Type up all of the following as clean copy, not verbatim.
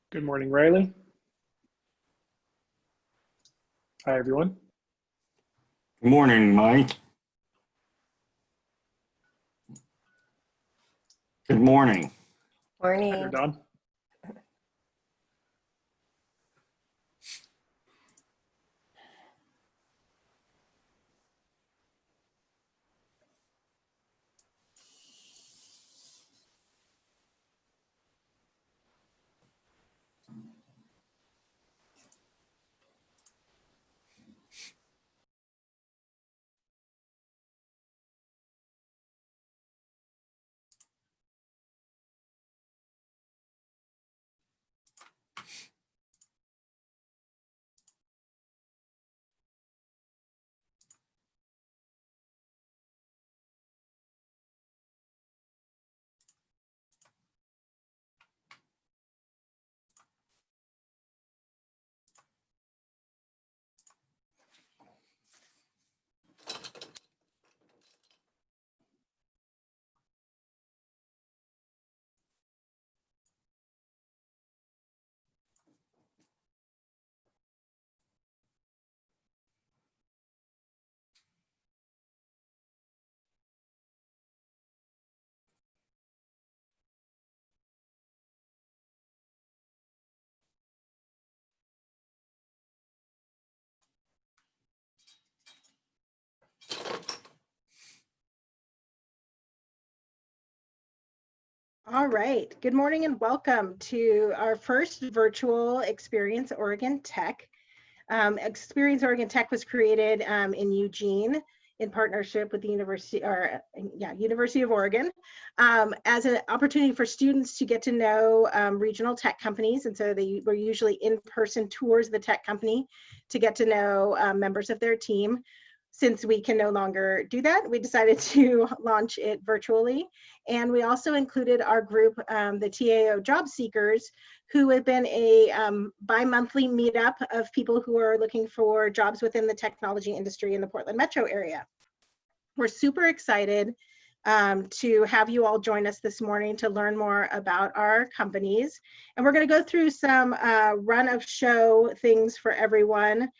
Good morning, Riley. Hi, everyone. Good morning, Mike. Good morning. Hi there, Morning. Don. All right, good morning and welcome to our first virtual Experience Oregon Tech. Experience Oregon Tech was created in Eugene in partnership with the University of Oregon as an opportunity for students to get to know regional tech companies. And so they were usually in-person tours of the tech company to get to know members of their team. Since we can no longer do that, we decided to launch it virtually. And we also included our group, the TAO Job Seekers, who have been a bi-monthly meetup of people who are looking for jobs within the technology industry in the Portland metro area. We're super excited to have you all join us this morning to learn more about our companies. And we're going to go through some run of show things for everyone.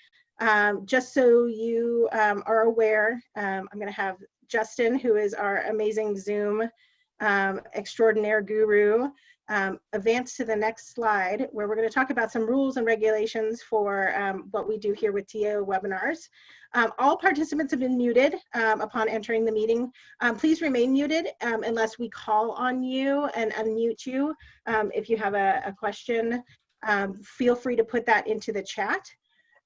Just so you are aware, I'm going to have Justin, who is our amazing Zoom extraordinaire guru, advance to the next slide, where we're going to talk about some rules and regulations for what we do here with TAO webinars. All participants have been muted upon entering the meeting. Please remain muted unless we call on you and unmute you. If you have a question, feel free to put that into the chat.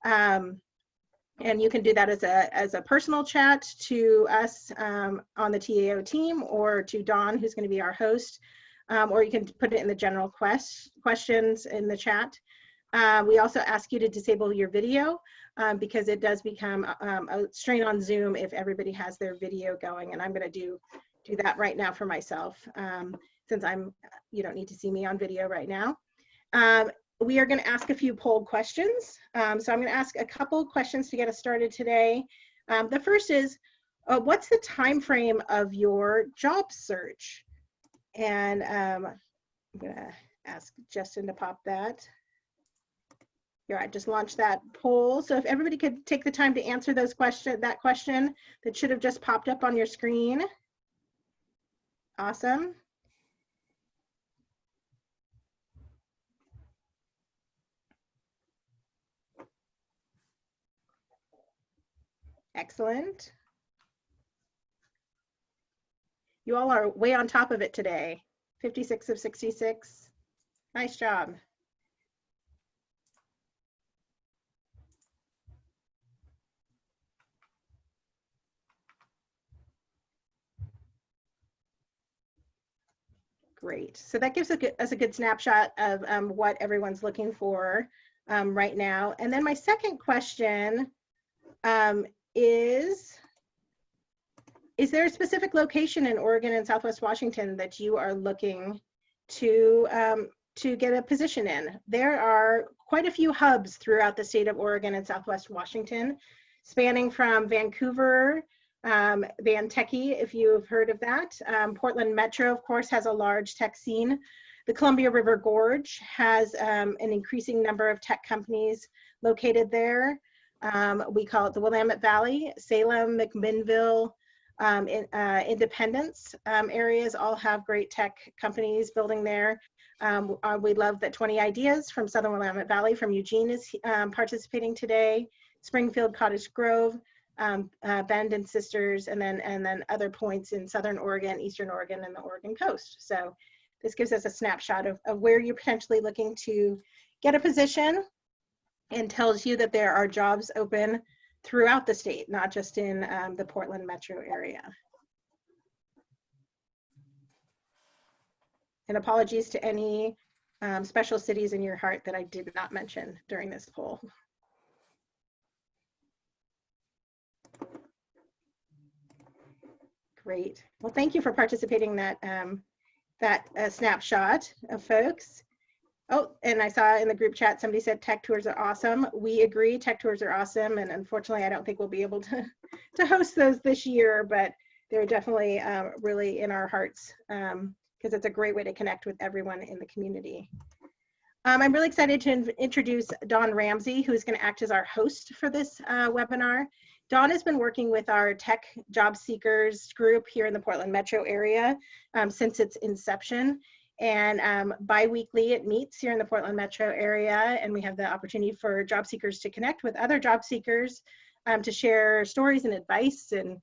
And you can do that as a personal chat to us on the TAO team, or to Dawn, who's going to be our host, or you can put it in the general questions in the chat. We also ask you to disable your video because it does become a strain on Zoom if everybody has their video going, and I'm going to do that right now for myself since you don't need to see me on video right now. We are going to ask a few poll questions. So I'm going to ask a couple questions to get us started today. The first is, what's the time frame of your job search? And I'm going to ask Justin to pop that. Here, I just launched that poll. So if everybody could take the time to answer that question that should have just popped up on your screen. Awesome. Excellent. You all are way on top of it today. 56 of 66. Nice job. Great. So that gives us a good snapshot of what everyone's looking for right now. And then my second question is there a specific location in Oregon and Southwest Washington that you are looking to get a position in? There are quite a few hubs throughout the state of Oregon and Southwest Washington, spanning from Vancouver, Van Techie, if you've heard of that. Portland Metro, of course, has a large tech scene. The Columbia River Gorge has an increasing number of tech companies located there. We call it the Willamette Valley. Salem, McMinnville, Independence areas all have great tech companies building there. We love that 20 Ideas from Southern Willamette Valley from Eugene is participating today. Springfield, Cottage Grove, Bend and Sisters, and then other points in Southern Oregon, Eastern Oregon, and the Oregon coast. So this gives us a snapshot of where you're potentially looking to get a position, and tells you that there are jobs open throughout the state, not just in the Portland metro area. And apologies to any special cities in your heart that I did not mention during this poll. Great. Well, thank you for participating in that snapshot of folks. Oh, and I saw in the group chat, somebody said tech tours are awesome. We agree, tech tours are awesome. And unfortunately, I don't think we'll be able to host those this year, but they're definitely really in our hearts because it's a great way to connect with everyone in the community. I'm really excited to introduce Dawn Ramsey, who's going to act as our host for this webinar. Dawn has been working with our tech job seekers group here in the Portland metro area since its inception. And bi-weekly it meets here in the Portland metro area, and we have the opportunity for job seekers to connect with other job seekers to share stories and advice. And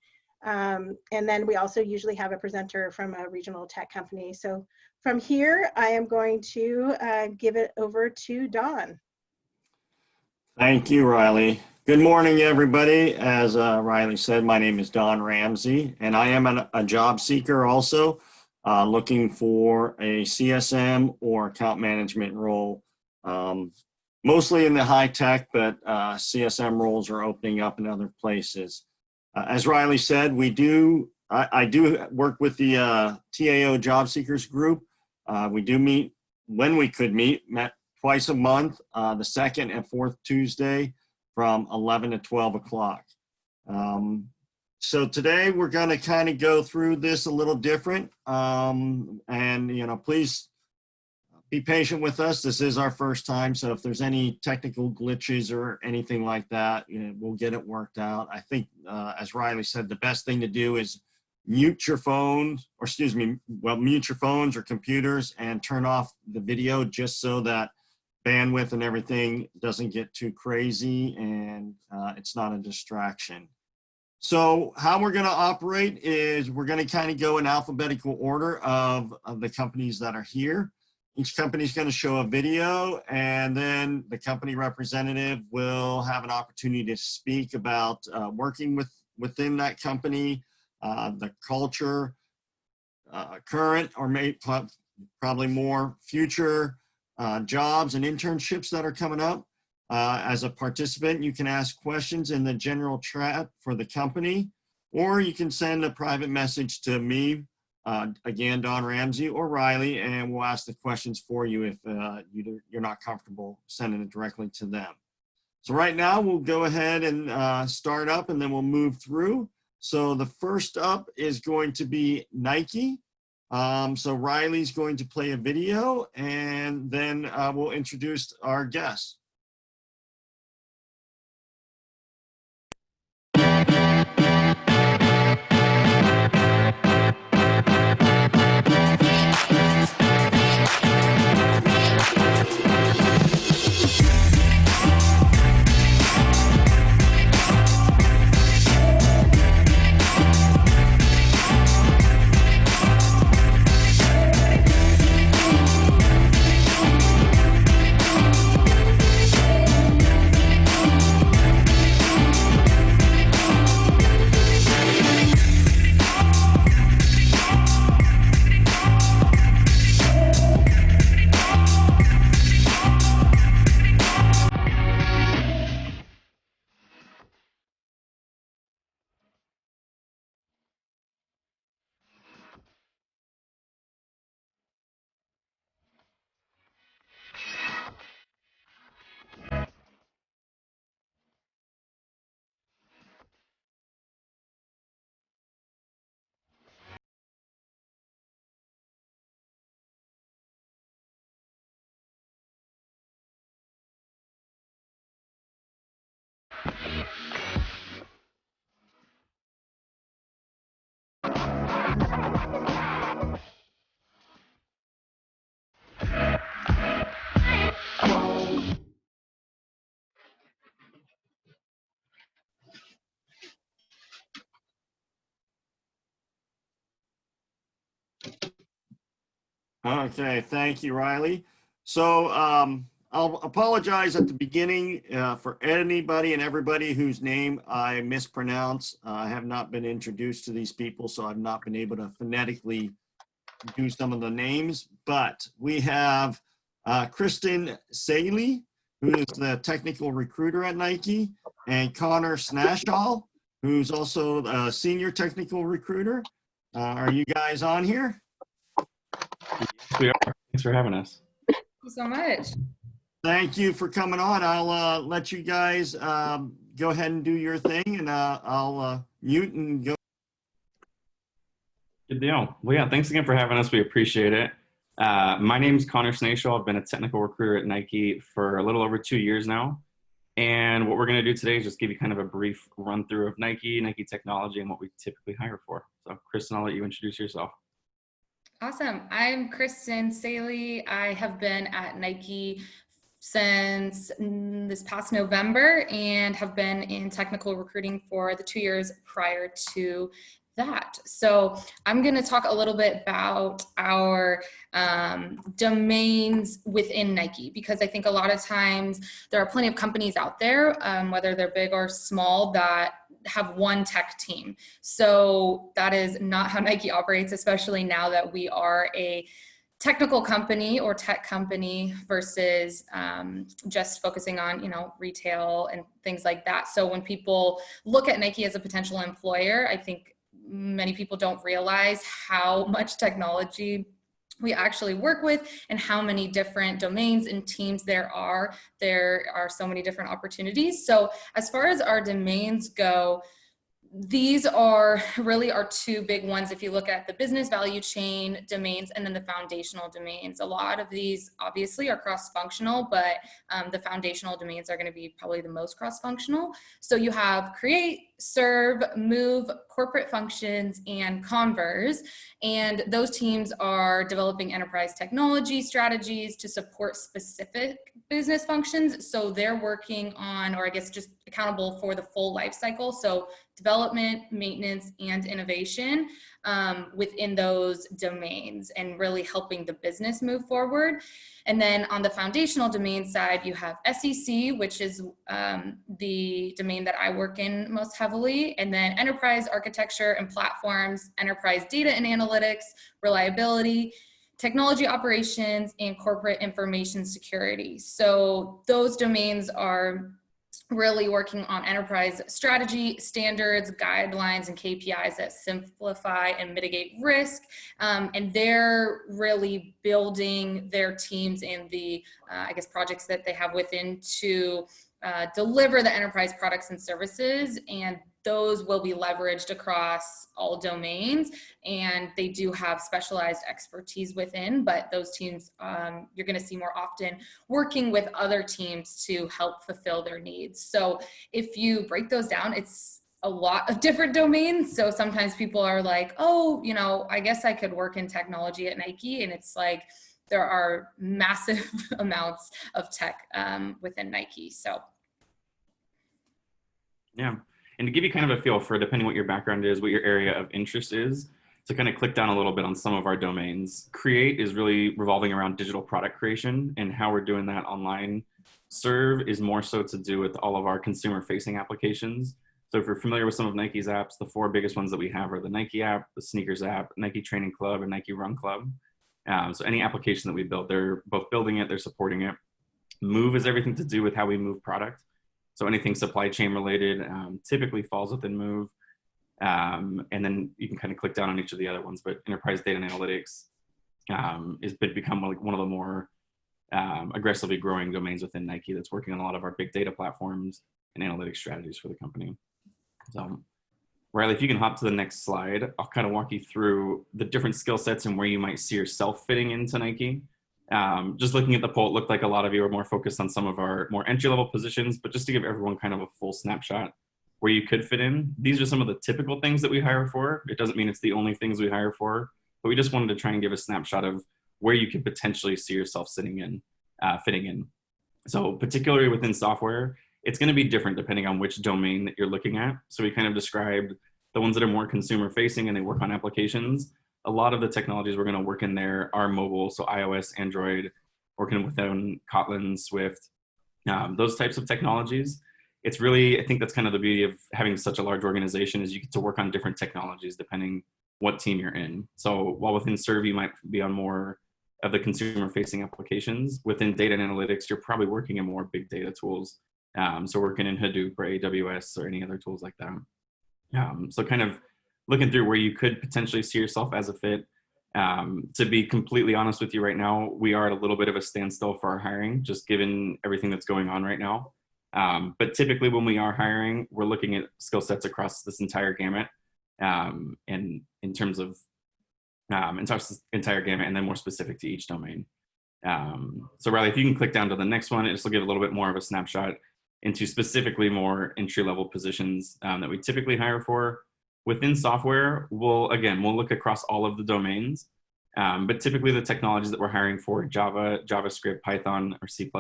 then we also usually have a presenter from a regional tech company. So from here, I am going to give it over to Dawn. Thank you, Riley. Good morning, everybody. As Riley said, my name is Dawn Ramsey, and I am a job seeker also. Looking for a CSM or account management role, mostly in the high tech, but CSM roles are opening up in other places. As Riley said, I do work with the TAO Job Seekers Group. We do meet when we could meet, met twice a month, the second and fourth Tuesday from 11 to 12 o'clock. So today we're going to kind of go through this a little different, and please be patient with us. This is our first time, so if there's any technical glitches or anything like that, we'll get it worked out. I think, as Riley said, the best thing to do is mute your phones, or mute your phones or computers and turn off the video just so that bandwidth and everything doesn't get too crazy and it's not a distraction. So how we're going to operate is we're going to kind of go in alphabetical order of the companies that are here. Each company is going to show a video, and then the company representative will have an opportunity to speak about working within that company, the culture, current or probably more future jobs and internships that are coming up. As a participant, you can ask questions in the general chat for the company, or you can send a private message to me, again, Dawn Ramsey or Riley, and we'll ask the questions for you if you're not comfortable sending it directly to them. So right now, we'll go ahead and start up, and then we'll move through. So the first up is going to be Nike. So Riley's going to play a video, and then we'll introduce our guests. Okay, thank you, Riley. So I'll apologize at the beginning for anybody and everybody whose name I mispronounce. I have not been introduced to these people, so I've not been able to phonetically do some of the names. But we have Kristen Saley, who is the technical recruiter at Nike, and Connor Snashall, who's also a senior technical recruiter. Are you guys on here? Yes, we are. Thanks for having us. Thank you so much. Thank you for coming on. I'll let you guys go ahead and do your thing, and I'll mute and go. Good deal. Well, yeah, thanks again for having us. We appreciate it. My name is Connor Snashall. I've been a technical recruiter at Nike for a little over 2 years now. And what we're going to do today is just give you kind of a brief run through of Nike, Nike technology, and what we typically hire for. So, Kristen, I'll let you introduce yourself. Awesome. I'm Kristen Saley. I have been at Nike since this past November and have been in technical recruiting for the 2 years prior to that. So I'm going to talk a little bit about our domains within Nike, because I think a lot of times there are plenty of companies out there, whether they're big or small, that have one tech team. So that is not how Nike operates, especially now that we are a technical company or tech company versus just focusing on, retail and things like that. So when people look at Nike as a potential employer, I think many people don't realize how much technology we actually work with and how many different domains and teams there are. There are so many different opportunities. So as far as our domains go, these are really our two big ones. If you look at the business value chain domains and then the foundational domains, a lot of these obviously are cross-functional, but the foundational domains are going to be probably the most cross-functional. So you have create, serve, move, corporate functions, and converse. And those teams are developing enterprise technology strategies to support specific business functions. So they're working on, or I guess just accountable for the full life cycle. So development, maintenance, and innovation within those domains and really helping the business move forward. And then on the foundational domain side, you have SEC, which is the domain that I work in most heavily, and then enterprise architecture and platforms, enterprise data and analytics, reliability, technology operations, and corporate information security. So those domains are really working on enterprise strategy, standards, guidelines, and KPIs that simplify and mitigate risk. And they're really building their teams and the, projects that they have within to deliver the enterprise products and services. And those will be leveraged across all domains, and they do have specialized expertise within, but those teams you're going to see more often working with other teams to help fulfill their needs. So if you break those down, it's a lot of different domains. So sometimes people are like, oh, I guess I could work in technology at Nike. And it's like, there are massive amounts of tech within Nike. So. Yeah. And to give you kind of a feel for, depending what your background is, what your area of interest is, to kind of click down a little bit on some of our domains. Create is really revolving around digital product creation and how we're doing that online. Serve is more so to do with all of our consumer-facing applications. So if you're familiar with some of Nike's apps, the four biggest ones that we have are the Nike app, the Sneakers app, Nike Training Club, and Nike Run Club. So any application that we build, they're both building it, they're supporting it. Move is everything to do with how we move product. So anything supply chain related typically falls within Move. And then you can kind of click down on each of the other ones, but enterprise data and analytics has become like one of the more aggressively growing domains within Nike that's working on a lot of our big data platforms and analytics strategies for the company. So Riley, if you can hop to the next slide, I'll kind of walk you through the different skill sets and where you might see yourself fitting into Nike. Just looking at the poll, it looked like a lot of you are more focused on some of our more entry-level positions, but just to give everyone kind of a full snapshot where you could fit in, these are some of the typical things that we hire for. It doesn't mean it's the only things we hire for, but we just wanted to try and give a snapshot of where you could potentially see yourself fitting in. So particularly within software, it's going to be different depending on which domain that you're looking at. So we kind of described the ones that are more consumer facing and they work on applications. a lot of the technologies we're going to work in there are mobile, so iOS, Android, working within Kotlin, Swift, those types of technologies. It's really, I think that's kind of the beauty of having such a large organization is you get to work on different technologies depending what team you're in. So while within Serve you might be on more of the consumer-facing applications, within data and analytics, you're probably working in more big data tools. So working in Hadoop or AWS or any other tools like that. So kind of looking through where you could potentially see yourself as a fit. To be completely honest with you right now, we are at a little bit of a standstill for our hiring, just given everything that's going on right now. But typically when we are hiring, we're looking at skill sets across this entire gamut. And in terms of entire gamut, and then more specific to each domain. So Riley, if you can click down to the next one, this will give a little bit more of a snapshot into specifically more entry-level positions that we typically hire for. Within software, we'll look across all of the domains, but typically the technologies that we're hiring for, Java, JavaScript, Python, or C++,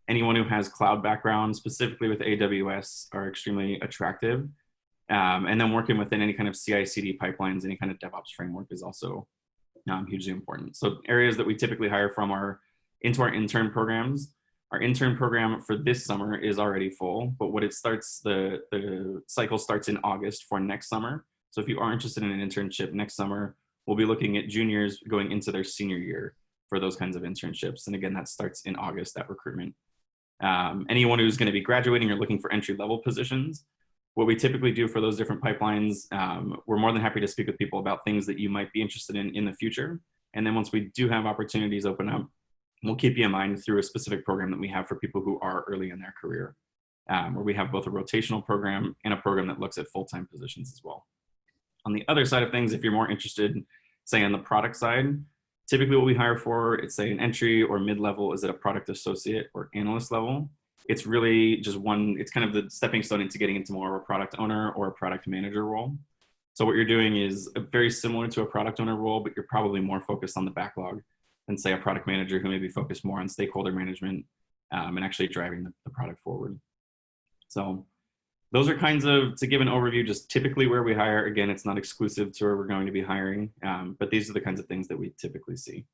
anyone who has cloud background, specifically with AWS, are extremely attractive. And then working within any kind of CI/CD pipelines, any kind of DevOps framework is also hugely important. So areas that we typically hire from are into our intern programs. Our intern program for this summer is already full, but what it starts, the cycle starts in August for next summer. So if you are interested in an internship next summer, we'll be looking at juniors going into their senior year for those kinds of internships. And again, that starts in August, that recruitment. Anyone who's going to be graduating or looking for entry-level positions, what we typically do for those different pipelines, we're more than happy to speak with people about things that you might be interested in the future. And then once we do have opportunities open up, we'll keep you in mind through a specific program that we have for people who are early in their career, where we have both a rotational program and a program that looks at full-time positions as well. On the other side of things, if you're more interested, say on the product side, typically what we hire for, it's say an entry or mid-level is at a product associate or analyst level. It's really just it's kind of the stepping stone into getting into more of a product owner or a product manager role. So what you're doing is very similar to a product owner role, but you're probably more focused on the backlog than say a product manager who may be focused more on stakeholder management and actually driving the product forward. So those are kinds of, to give an overview, just typically where we hire. Again, it's not exclusive to where we're going to be hiring, but these are the kinds of things that we typically see.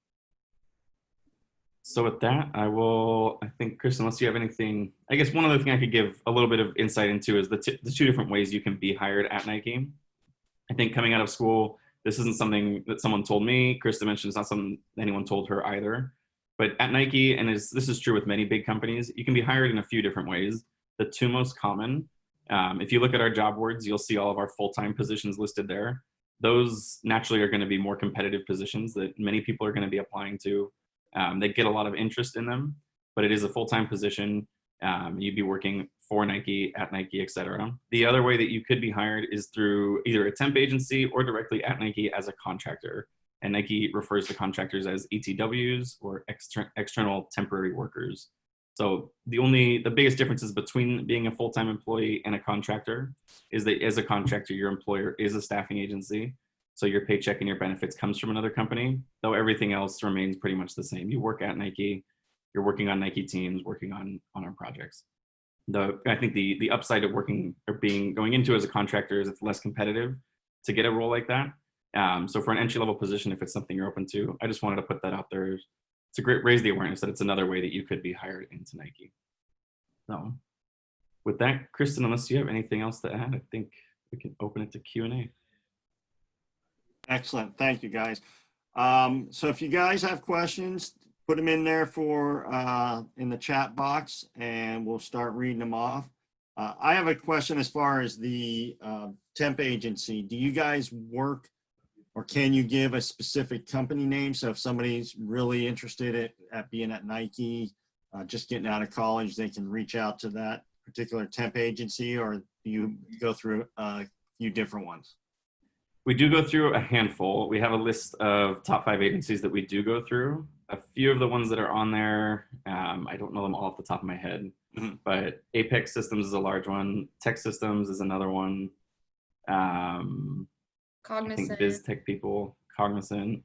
So with that, I think, Chris, unless you have anything, I guess one other thing I could give a little bit of insight into is the two different ways you can be hired at Nike. I think coming out of school, this isn't something that someone told me. Krista mentioned it's not something anyone told her either. But at Nike, and this is true with many big companies, you can be hired in a few different ways. The two most common, if you look at our job boards, you'll see all of our full-time positions listed there. Those naturally are going to be more competitive positions that many people are going to be applying to. They get a lot of interest in them, but it is a full-time position. You'd be working for Nike, at Nike, etc. The other way that you could be hired is through either a temp agency or directly at Nike as a contractor. And Nike refers to contractors as ETWs or external temporary workers. So the biggest differences between being a full-time employee and a contractor is that as a contractor, your employer is a staffing agency. So your paycheck and your benefits comes from another company, though everything else remains pretty much the same. You work at Nike, you're working on Nike teams, working on our projects. I think the upside of going into as a contractor is it's less competitive to get a role like that. So for an entry-level position, if it's something you're open to, I just wanted to put that out there. It's a great, raise the awareness that it's another way that you could be hired into Nike. So with that, Kristen, unless you have anything else to add, I think we can open it to Q&A. Excellent. Thank you, guys. So if you guys have questions, put them in there in the chat box and we'll start reading them off. I have a question as far as the temp agency. Do you guys work or can you give a specific company name? So if somebody's really interested at being at Nike, just getting out of college, they can reach out to that particular temp agency, or do you go through a few different ones? We do go through a handful. We have a list of top 5 agencies that we do go through. A few of the ones that are on there, I don't know them all off the top of my head, but Apex Systems is a large one. Tech Systems is another one. Cognizant. I think Biz Tech people, Cognizant.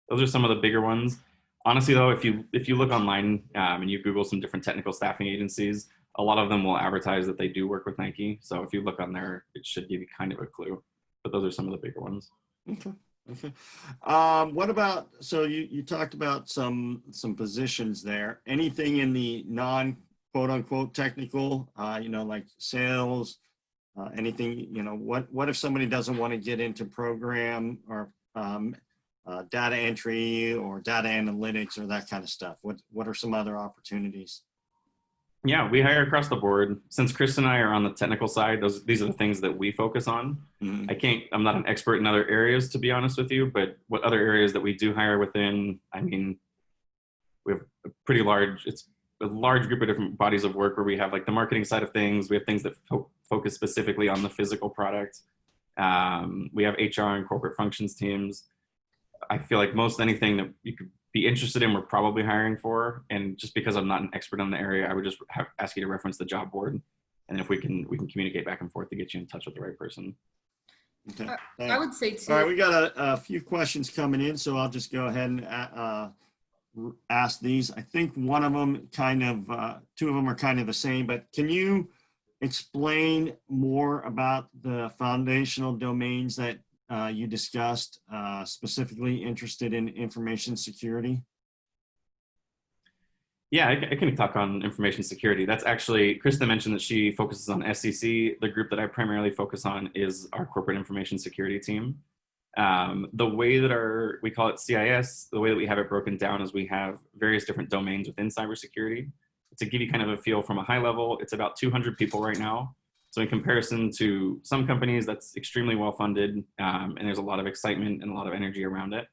Those are some of the bigger ones. Honestly, though, if you look online and you Google some different technical staffing agencies, a lot of them will advertise that they do work with Nike. So if you look on there, it should give you kind of a clue. But those are some of the bigger ones. Okay. Okay. What about, so you talked about some positions there. Anything in the non quote unquote technical, like sales, anything, what if somebody doesn't want to get into program or data entry or data analytics or that kind of stuff? What are some other opportunities? Yeah, we hire across the board. Since Chris and I are on the technical side, these are the things that we focus on. Mm-hmm. I'm not an expert in other areas, to be honest with you, but what other areas that we do hire within, I mean, we have it's a large group of different bodies of work where we have like the marketing side of things. We have things that focus specifically on the physical product. We have HR and corporate functions teams. I feel like most anything that you could be interested in, we're probably hiring for. And just because I'm not an expert in the area, I would just ask you to reference the job board. And if we can communicate back and forth to get you in touch with the right person. Okay. I would say too. All right, we got a few questions coming in, so I'll just go ahead and ask these. I think one of them two of them are kind of the same, but can you explain more about the foundational domains that you discussed, specifically interested in information security? Yeah, I can talk on information security. That's actually, Krista mentioned that she focuses on SEC. The group that I primarily focus on is our corporate information security team. The way that we call it CIS, the way that we have it broken down is we have various different domains within cybersecurity. To give you kind of a feel from a high level, it's about 200 people right now. So in comparison to some companies, that's extremely well funded, and there's a lot of excitement and a lot of energy around it.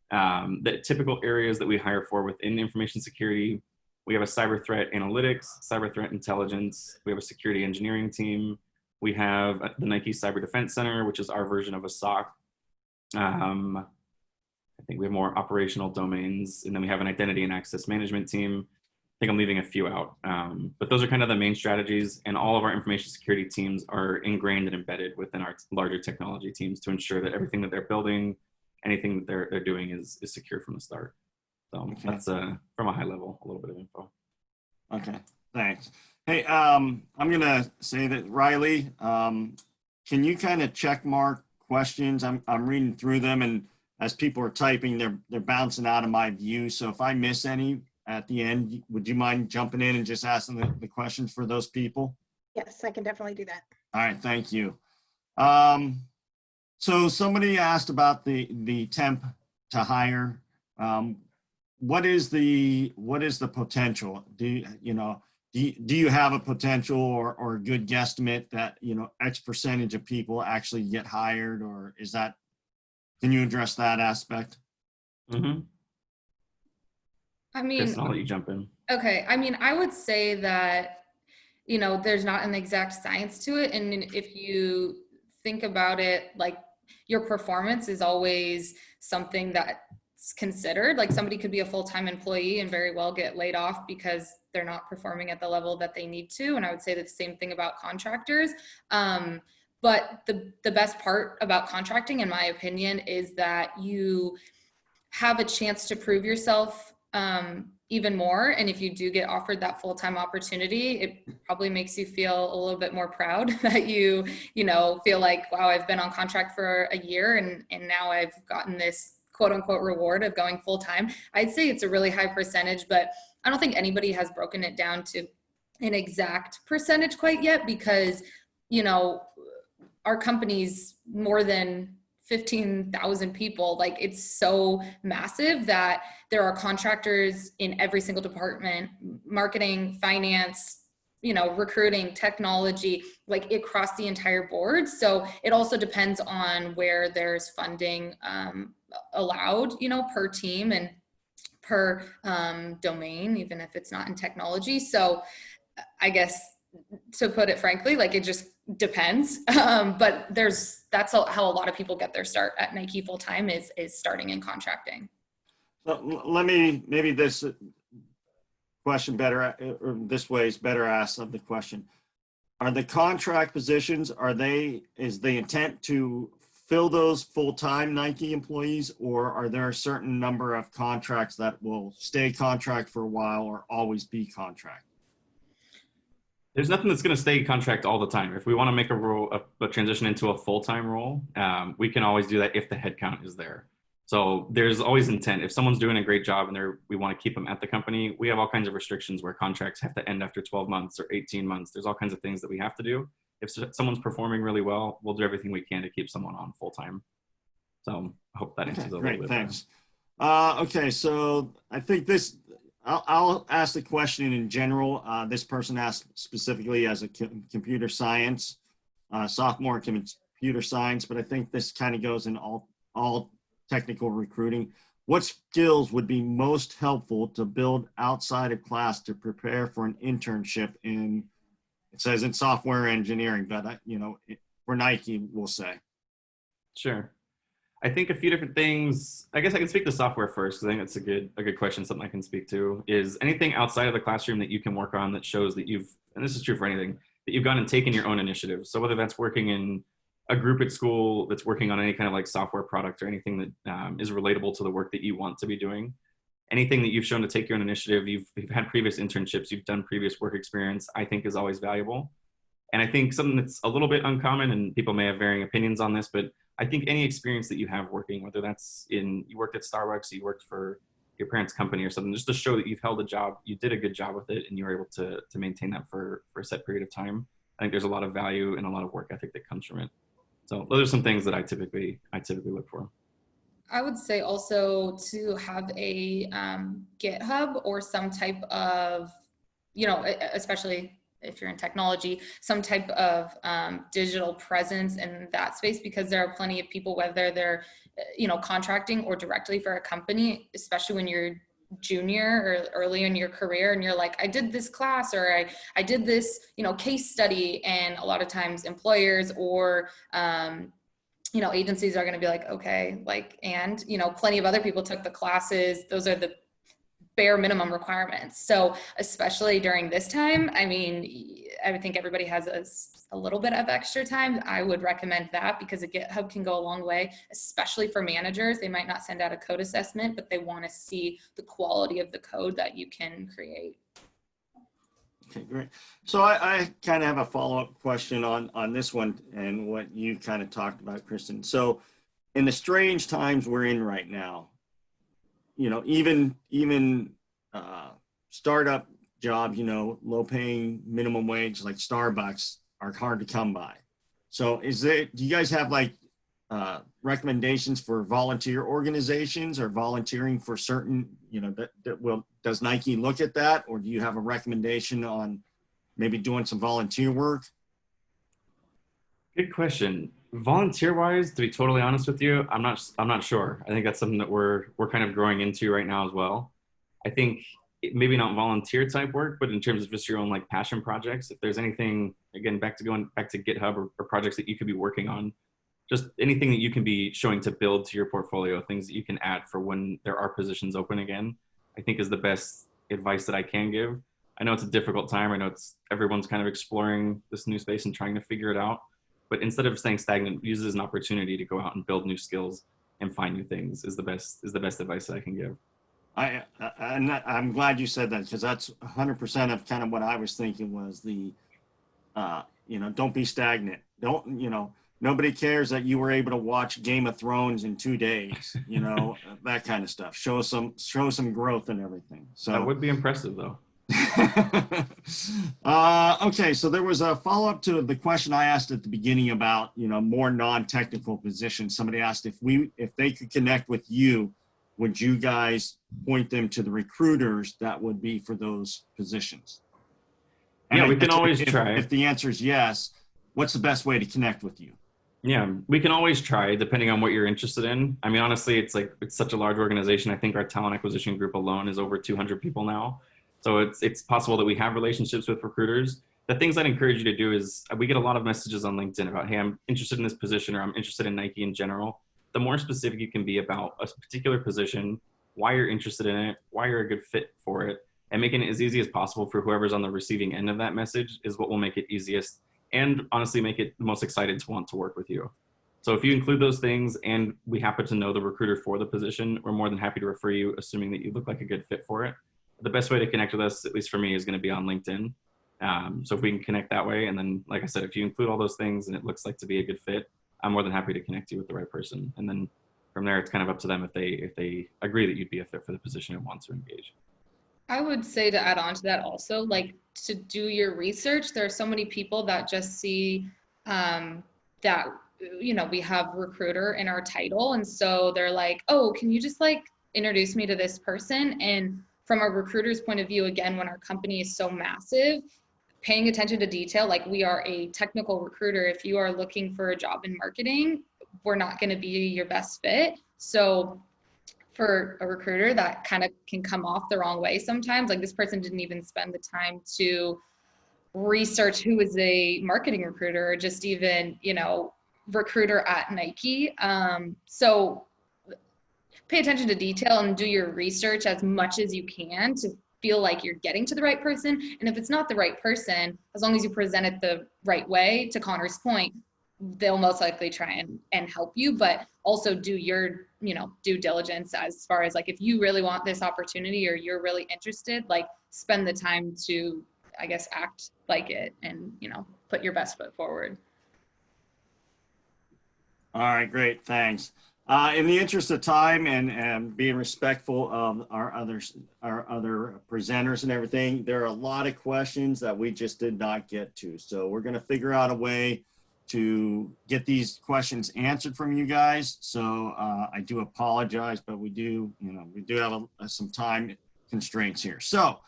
The typical areas that we hire for within information security, we have a cyber threat analytics, cyber threat intelligence. We have a security engineering team. We have the Nike Cyber Defense Center, which is our version of a SOC. I think we have more operational domains, and then we have an identity and access management team. I think I'm leaving a few out, but those are kind of the main strategies, and all of our information security teams are ingrained and embedded within our larger technology teams to ensure that everything that they're building, anything that they're doing is secure from the start. So okay. That's from a high level, a little bit of info. Okay, thanks. Hey, I'm gonna say that Riley, can you kind of check mark questions? I'm reading through them, and as people are typing, they're bouncing out of my view. So if I miss any at the end, would you mind jumping in and just asking the questions for those people? Yes, I can definitely do that. All right, thank you. So somebody asked about the temp to hire. What is the potential? Do you have a potential or a good guesstimate that X percentage of people actually get hired, or is that? Can you address that aspect? Mm-hmm. I mean, Chris, I'll let you jump in. Okay, I mean, I would say that there's not an exact science to it, and if you think about it, like your performance is always something that's considered. Like somebody could be a full-time employee and very well get laid off because they're not performing at the level that they need to. And I would say the same thing about contractors. But the best part about contracting, in my opinion, is that you have a chance to prove yourself even more. And if you do get offered that full-time opportunity, it probably makes you feel a little bit more proud that you feel like, wow, I've been on contract for a year and now I've gotten this quote unquote reward of going full-time. I'd say it's a really high percentage, but I don't think anybody has broken it down to an exact percentage quite yet, because, our company's more than 15,000 people. Like, it's so massive that there are contractors in every single department: marketing, finance, recruiting, technology, like across the entire board. So it also depends on where there's funding allowed, per team and per domain, even if it's not in technology. So I guess, to put it frankly, like, it just depends. But that's how a lot of people get their start at Nike full-time is starting in contracting. So maybe this question better, or this way is better asked of the question. Are the contract positions, is the intent to fill those full-time Nike employees, or are there a certain number of contracts that will stay contract for a while or always be contract? There's nothing that's going to stay contract all the time. If we want to make a transition into a full-time role, we can always do that if the headcount is there. So there's always intent. If someone's doing a great job and we want to keep them at the company, we have all kinds of restrictions where contracts have to end after 12 months or 18 months. There's all kinds of things that we have to do. If someone's performing really well, we'll do everything we can to keep someone on full-time. So I hope that answers a little bit. Thanks. Okay, so I think I'll ask the question in general. This person asked specifically as a computer science, sophomore computer science, but I think this kind of goes in all technical recruiting. What skills would be most helpful to build outside of class to prepare for an internship it says in software engineering, but for Nike, we'll say. Sure. I think a few different things. I guess I can speak to software first because I think that's a good question. Something I can speak to is anything outside of the classroom that you can work on that shows that and this is true for anything, that you've gone and taken your own initiative. So whether that's working in a group at school that's working on any kind of like software product or anything that is relatable to the work that you want to be doing, anything that you've shown to take your own initiative, you've had previous internships, you've done previous work experience, I think is always valuable. And I think something that's a little bit uncommon, and people may have varying opinions on this, but I think any experience that you have working, whether that's you worked at Starbucks, you worked for your parents' company or something, just to show that you've held a job, you did a good job with it, and you were able to maintain that for a set period of time. I think there's a lot of value and a lot of work ethic that comes from it. So those are some things that I typically look for. I would say also to have a GitHub or some type of, especially if you're in technology, some type of digital presence in that space, because there are plenty of people, whether they're, contracting or directly for a company, especially when you're junior or early in your career and you're like, I did this class or I did this, case study. And a lot of times employers or, agencies are going to be like, okay, plenty of other people took the classes. Those are the bare minimum requirements. So especially during this time, I would think everybody has a little bit of extra time. I would recommend that because a GitHub can go a long way, especially for managers. They might not send out a code assessment, but they want to see the quality of the code that you can create. Okay, great. So I kind of have a follow-up question on this one and what you kind of talked about, Kristen. So in the strange times we're in right now, even startup jobs, low paying minimum wage like Starbucks are hard to come by. So do you guys have recommendations for volunteer organizations or volunteering for certain, does Nike look at that? Or do you have a recommendation on maybe doing some volunteer work? Good question. Volunteer wise, to be totally honest with you, I'm not sure. I think that's something that we're kind of growing into right now as well. I think maybe not volunteer type work, but in terms of just your own passion projects, if there's anything, again, going back to GitHub or projects that you could be working on, just anything that you can be showing to build to your portfolio, things that you can add for when there are positions open again, I think is the best advice that I can give. I know it's a difficult time. I know everyone's kind of exploring this new space and trying to figure it out. But instead of staying stagnant, use it as an opportunity to go out and build new skills and find new things is the best advice that I can give. I'm glad you said that, because that's 100% of kind of what I was thinking was don't be stagnant. Nobody cares that you were able to watch Game of Thrones in 2 days, that kind of stuff. Show some growth and everything. So that would be impressive though. Okay, so there was a follow-up to the question I asked at the beginning about more non-technical positions. Somebody asked if they could connect with you, would you guys point them to the recruiters that would be for those positions? And we can always try. If the answer is yes, what's the best way to connect with you? Yeah, we can always try depending on what you're interested in. Honestly, it's such a large organization. I think our talent acquisition group alone is over 200 people now. So it's possible that we have relationships with recruiters. The things I'd encourage you to do is we get a lot of messages on LinkedIn about, hey, I'm interested in this position, or I'm interested in Nike in general. The more specific you can be about a particular position, why you're interested in it, why you're a good fit for it, and making it as easy as possible for whoever's on the receiving end of that message is what will make it easiest and honestly make it the most excited to want to work with you. So if you include those things and we happen to know the recruiter for the position, we're more than happy to refer you, assuming that you look like a good fit for it. The best way to connect with us, at least for me, is going to be on LinkedIn. So if we can connect that way, and then, like I said, if you include all those things and it looks like to be a good fit, I'm more than happy to connect you with the right person. And then from there, it's kind of up to them if they agree that you'd be a fit for the position and want to engage. I would say, to add on to that also, like, to do your research. There are so many people that just see that, we have recruiter in our title. And so they're like, oh, can you just like introduce me to this person? And from a recruiter's point of view, again, when our company is so massive, paying attention to detail, like we are a technical recruiter. If you are looking for a job in marketing, we're not going to be your best fit. So for a recruiter, that kind of can come off the wrong way sometimes. Like, this person didn't even spend the time to research who is a marketing recruiter, or just even, recruiter at Nike. So pay attention to detail and do your research as much as you can to feel like you're getting to the right person. And if it's not the right person, as long as you present it the right way, to Connor's point, they'll most likely try and help you, but also do your, due diligence as far as like, if you really want this opportunity or you're really interested, like spend the time to, I guess, act like it and, put your best foot forward. All right, great, thanks. In the interest of time and being respectful of our other presenters and everything, there are a lot of questions that we just did not get to. So we're going to figure out a way to get these questions answered from you guys. So I do apologize, but we do have some time constraints here. So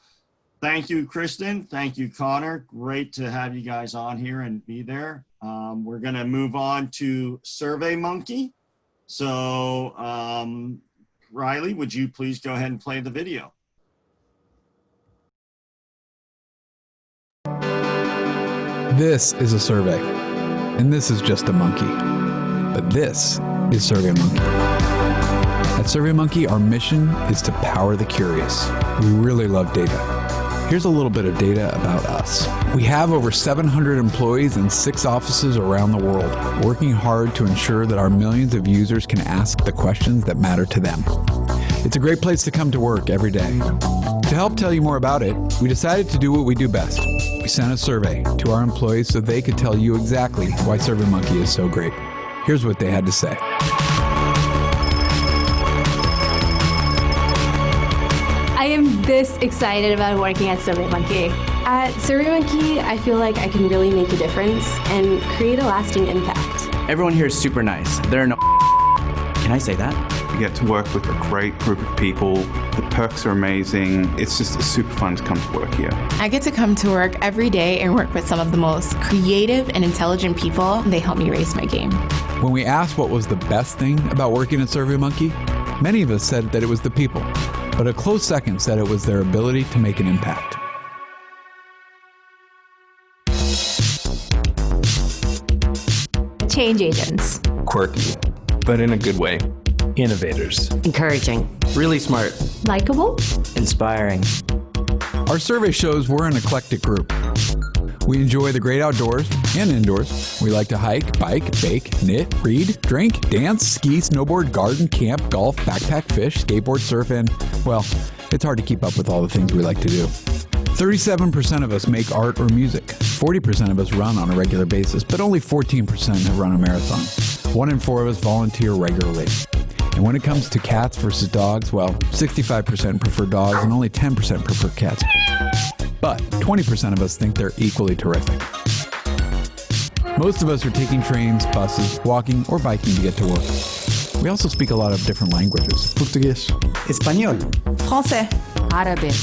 thank you, Kristen. Thank you, Connor. Great to have you guys on here and be there. We're going to move on to SuveyMonkey. So Riley, would you please go ahead and play the video? This is a survey, and this is just a monkey. But this is SuveyMonkey. At SuveyMonkey, our mission is to power the curious. We really love data. Here's a little bit of data about us. We have over 700 employees in 6 offices around the world, working hard to ensure that our millions of users can ask the questions that matter to them. It's a great place to come to work every day. To help tell you more about it, we decided to do what we do best. We sent a survey to our employees so they could tell you exactly why SuveyMonkey is so great. Here's what they had to say. I am this excited about working at SuveyMonkey. At SuveyMonkey, I feel like I can really make a difference and create a lasting impact. Everyone here is super nice. There are no Can I say that? You get to work with a great group of people. The perks are amazing. It's just super fun to come to work here. I get to come to work every day and work with some of the most creative and intelligent people. They help me raise my game. When we asked what was the best thing about working at SuveyMonkey, many of us said that it was the people, but a close second said it was their ability to make an impact. Change agents. Quirky, but in a good way. Innovators. Encouraging. Really smart. Likeable. Inspiring. Our survey shows we're an eclectic group. We enjoy the great outdoors and indoors. We like to hike, bike, bake, knit, read, drink, dance, ski, snowboard, garden, camp, golf, backpack, fish, skateboard, surf, and, well, it's hard to keep up with all the things we like to do. 37% of us make art or music. 40% of us run on a regular basis, but only 14% have run a marathon. 1 in 4 of us volunteer regularly. And when it comes to cats versus dogs, well, 65% prefer dogs and only 10% prefer cats. But 20% of us think they're equally terrific. Most of us are taking trains, buses, walking, or biking to get to work. We also speak a lot of different languages. Portuguese. Español. Français. Arabic.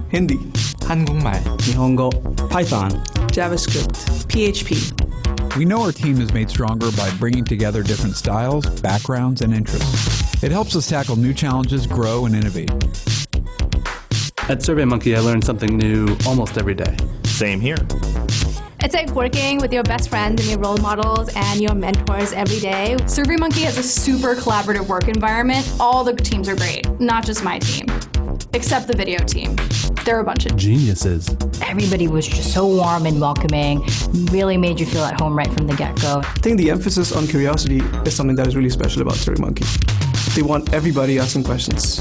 Hindi. 한국말. Nihongo. Python. JavaScript. PHP. We know our team is made stronger by bringing together different styles, backgrounds, and interests. It helps us tackle new challenges, grow, and innovate. At SuveyMonkey, I learn something new almost every day. Same here. It's like working with your best friends and your role models and your mentors every day. SuveyMonkey has a super collaborative work environment. All the teams are great, not just my team, except the video team. They're a bunch of geniuses. Everybody was just so warm and welcoming, really made you feel at home right from the get-go. I think the emphasis on curiosity is something that is really special about SuveyMonkey. They want everybody asking questions.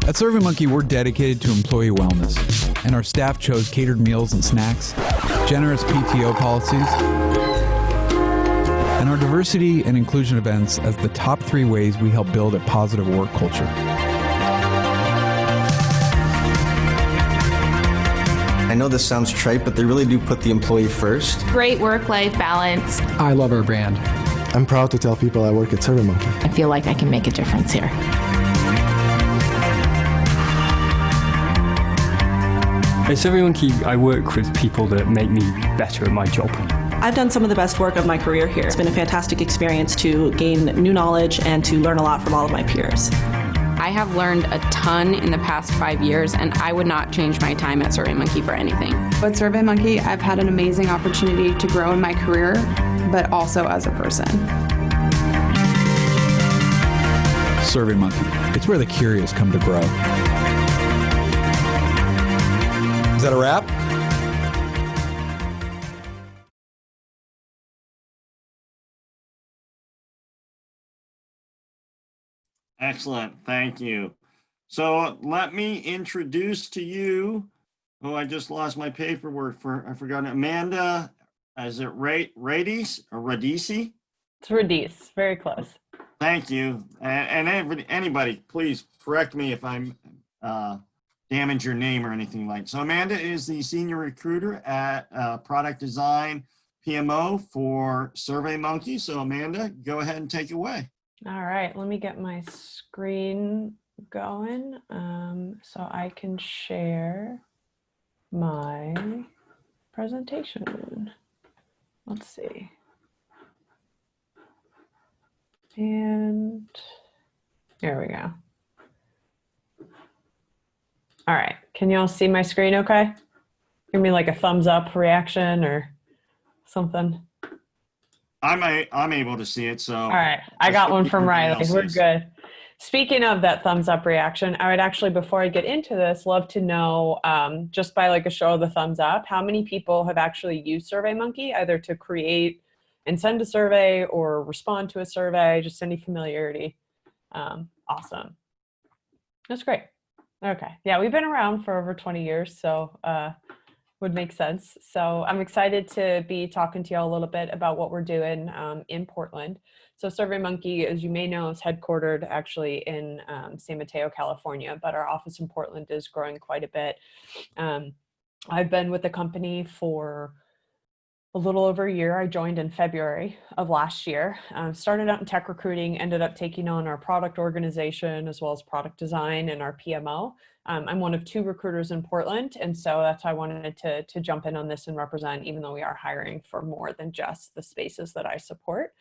At SuveyMonkey, we're dedicated to employee wellness, and our staff chose catered meals and snacks, generous PTO policies, and our diversity and inclusion events as the top 3 ways we help build a positive work culture. I know this sounds trite, but they really do put the employee first. Great work-life balance. I love our brand. I'm proud to tell people I work at SuveyMonkey. I feel like I can make a difference here. At SuveyMonkey, I work with people that make me better at my job. I've done some of the best work of my career here. It's been a fantastic experience to gain new knowledge and to learn a lot from all of my peers. I have learned a ton in the past 5 years, and I would not change my time at SurveyMonkey for anything. At SurveyMonkey, I've had an amazing opportunity to grow in my career, but also as a person. SurveyMonkey. It's where the curious come to grow. Is that a wrap? Excellent. Thank you. So let me introduce to you, oh, I just lost my paperwork I forgot Amanda. Is it Radis or Radisi? It's Radis. Very close. Thank you. And anybody, please correct me if I'm damage your name or anything like that. So Amanda is the senior recruiter at product design PMO for SurveyMonkey. So Amanda, go ahead and take it away. All right, let me get my screen going so I can share my presentation. Let's see. And there we go. All right, can y'all see my screen okay? Give me like a thumbs up reaction or something. I'm able to see it, so. All right, I got one from Riley. We're good. Speaking of that thumbs up reaction, I would actually, before I get into this, love to know, just by like a show of the thumbs up, how many people have actually used SurveyMonkey, either to create and send a survey or respond to a survey, just any familiarity. Awesome. That's great. Okay, yeah, we've been around for over 20 years, so would make sense. So I'm excited to be talking to you all a little bit about what we're doing in Portland. So SurveyMonkey, as you may know, is headquartered actually in San Mateo, California, but our office in Portland is growing quite a bit. I've been with the company for a little over a year. I joined in February of last year. Started out in tech recruiting, ended up taking on our product organization as well as product design and our PMO. I'm one of 2 recruiters in Portland, and so that's why I wanted to jump in on this and represent, even though we are hiring for more than just the spaces that I support.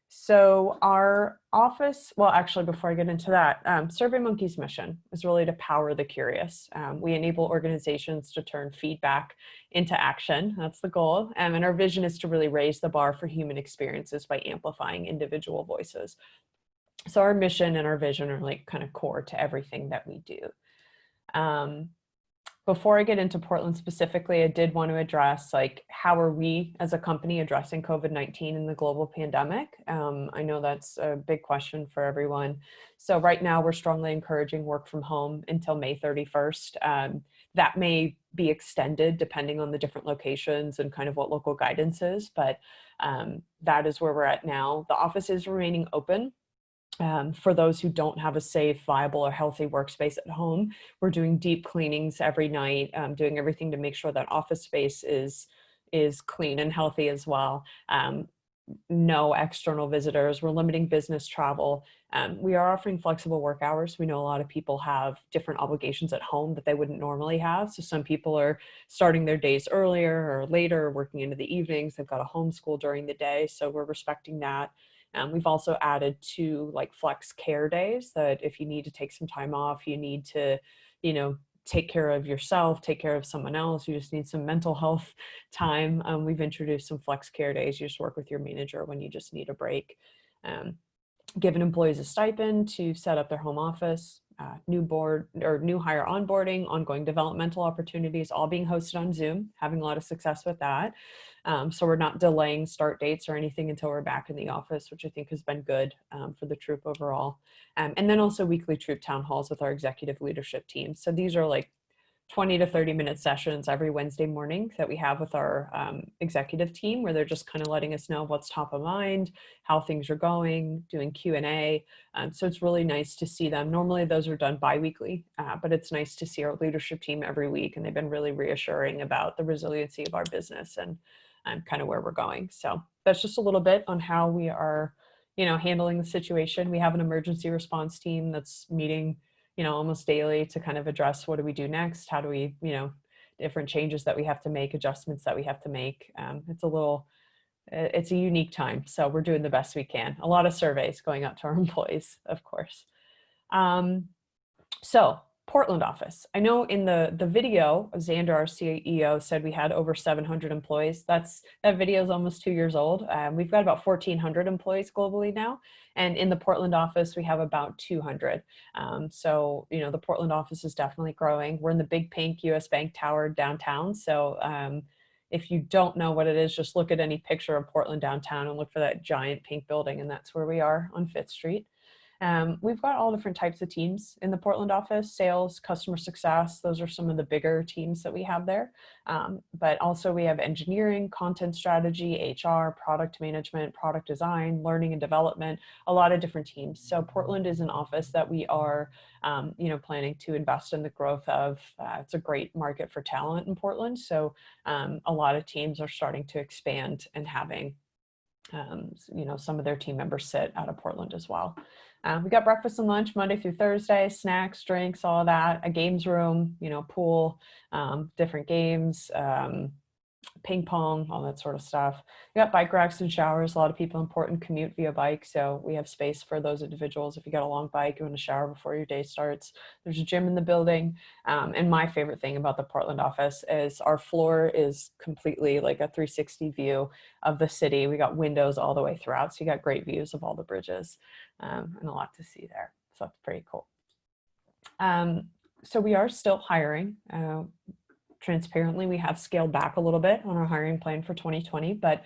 So our office, well, actually, before I get into that, SurveyMonkey's mission is really to power the curious. We enable organizations to turn feedback into action. That's the goal. And our vision is to really raise the bar for human experiences by amplifying individual voices. So our mission and our vision are like kind of core to everything that we do. Before I get into Portland specifically, I did want to address like how are we as a company addressing COVID-19 and the global pandemic? I know that's a big question for everyone. So right now we're strongly encouraging work from home until May 31st. That may be extended depending on the different locations and kind of what local guidance is, but that is where we're at now. The office is remaining open. For those who don't have a safe, viable, or healthy workspace at home, we're doing deep cleanings every night, doing everything to make sure that office space is clean and healthy as well. No external visitors. We're limiting business travel. We are offering flexible work hours. We know a lot of people have different obligations at home that they wouldn't normally have. So some people are starting their days earlier or later, working into the evenings. They've got a homeschool during the day. So we're respecting that. We've also added 2 like flex care days that if you need to take some time off, you need to, take care of yourself, take care of someone else, you just need some mental health time. We've introduced some flex care days. You just work with your manager when you just need a break. Given employees a stipend to set up their home office, new hire onboarding, ongoing developmental opportunities, all being hosted on Zoom, having a lot of success with that. So we're not delaying start dates or anything until we're back in the office, which I think has been good for the troop overall. And then also weekly troop town halls with our executive leadership team. So these are like 20 to 30 minute sessions every Wednesday morning that we have with our executive team, where they're just kind of letting us know what's top of mind, how things are going, doing Q&A. So it's really nice to see them. Normally those are done bi-weekly, but it's nice to see our leadership team every week, and they've been really reassuring about the resiliency of our business and kind of where we're going. So that's just a little bit on how we are, handling the situation. We have an emergency response team that's meeting almost daily to kind of address what do we do next? How do we, different changes that we have to make, adjustments that we have to make. It's a unique time. So we're doing the best we can. A lot of surveys going out to our employees, of course. So Portland office. I know in the video, Xander, our CEO, said we had over 700 employees. That video is almost 2 years old. We've got about 1,400 employees globally now. And in the Portland office, we have about 200. So, the Portland office is definitely growing. We're in the big pink US Bank Tower downtown. So if you don't know what it is, just look at any picture of Portland downtown and look for that giant pink building. And that's where we are on 5th Street. We've got all different types of teams in the Portland office: sales, customer success. Those are some of the bigger teams that we have there. But also we have engineering, content strategy, HR, product management, product design, learning and development, a lot of different teams. So Portland is an office that we are, planning to invest in the growth of. It's a great market for talent in Portland. So a lot of teams are starting to expand and having, some of their team members sit out of Portland as well. We got breakfast and lunch Monday through Thursday, snacks, drinks, all of that, a games room, pool, different games, ping pong, all that sort of stuff. We got bike racks and showers. A lot of people in Portland commute via bike, so we have space for those individuals. If you got a long bike, you want to shower before your day starts. There's a gym in the building. And my favorite thing about the Portland office is our floor is completely like a 360 view of the city. We got windows all the way throughout, so you got great views of all the bridges, and a lot to see there. So that's pretty cool. So we are still hiring. Transparently, we have scaled back a little bit on our hiring plan for 2020, but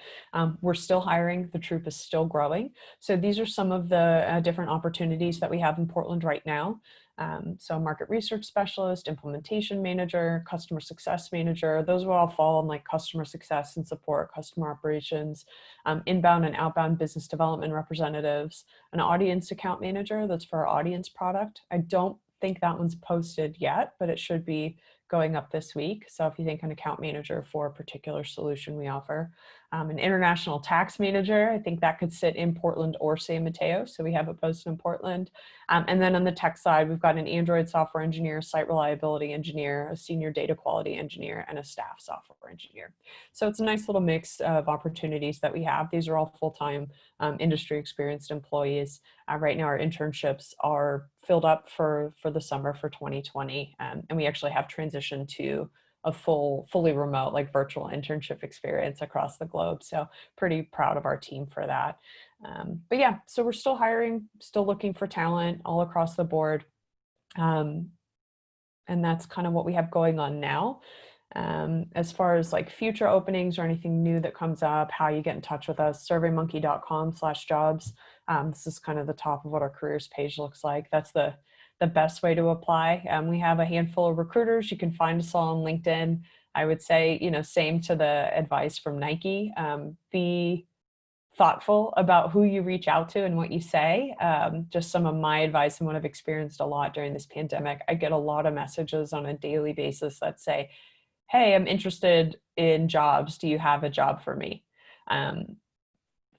we're still hiring. The troop is still growing. So these are some of the different opportunities that we have in Portland right now. So market research specialist, implementation manager, customer success manager, those will all fall on like customer success and support, customer operations, inbound and outbound business development representatives, an audience account manager, that's for our audience product. I don't think that one's posted yet, but it should be going up this week. So if you think an account manager for a particular solution we offer, an international tax manager, I think that could sit in Portland or San Mateo. So we have it posted in Portland. And then on the tech side, we've got an Android software engineer, site reliability engineer, a senior data quality engineer, and a staff software engineer. So it's a nice little mix of opportunities that we have. These are all full-time industry experienced employees. Right now our internships are filled up for the summer for 2020. And we actually have transitioned to a fully remote, like virtual internship experience across the globe. So pretty proud of our team for that. But yeah, so we're still hiring, still looking for talent all across the board. And that's kind of what we have going on now. As far as like future openings or anything new that comes up, how you get in touch with us, SuveyMonkey.com/jobs. This is kind of the top of what our careers page looks like. That's the best way to apply. We have a handful of recruiters. You can find us all on LinkedIn. I would say, same to the advice from Nike. Be thoughtful about who you reach out to and what you say. Just some of my advice and what I've experienced a lot during this pandemic. I get a lot of messages on a daily basis that say, hey, I'm interested in jobs. Do you have a job for me?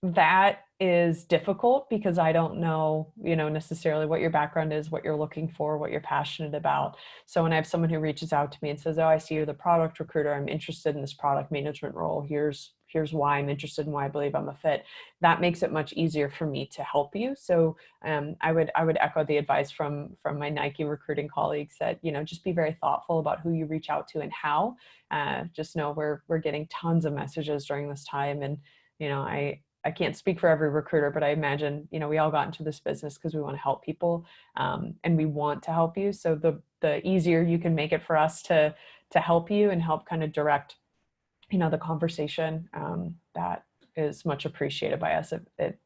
That is difficult because I don't know, necessarily what your background is, what you're looking for, what you're passionate about. So when I have someone who reaches out to me and says, oh, I see you're the product recruiter, I'm interested in this product management role. Here's why I'm interested and why I believe I'm a fit. That makes it much easier for me to help you. So I would echo the advice from my Nike recruiting colleagues that, just be very thoughtful about who you reach out to and how. Just know we're getting tons of messages during this time. And, I can't speak for every recruiter, but I imagine, we all got into this business because we want to help people, and we want to help you. So the easier you can make it for us to help you and help kind of direct, the conversation, that is much appreciated by us. It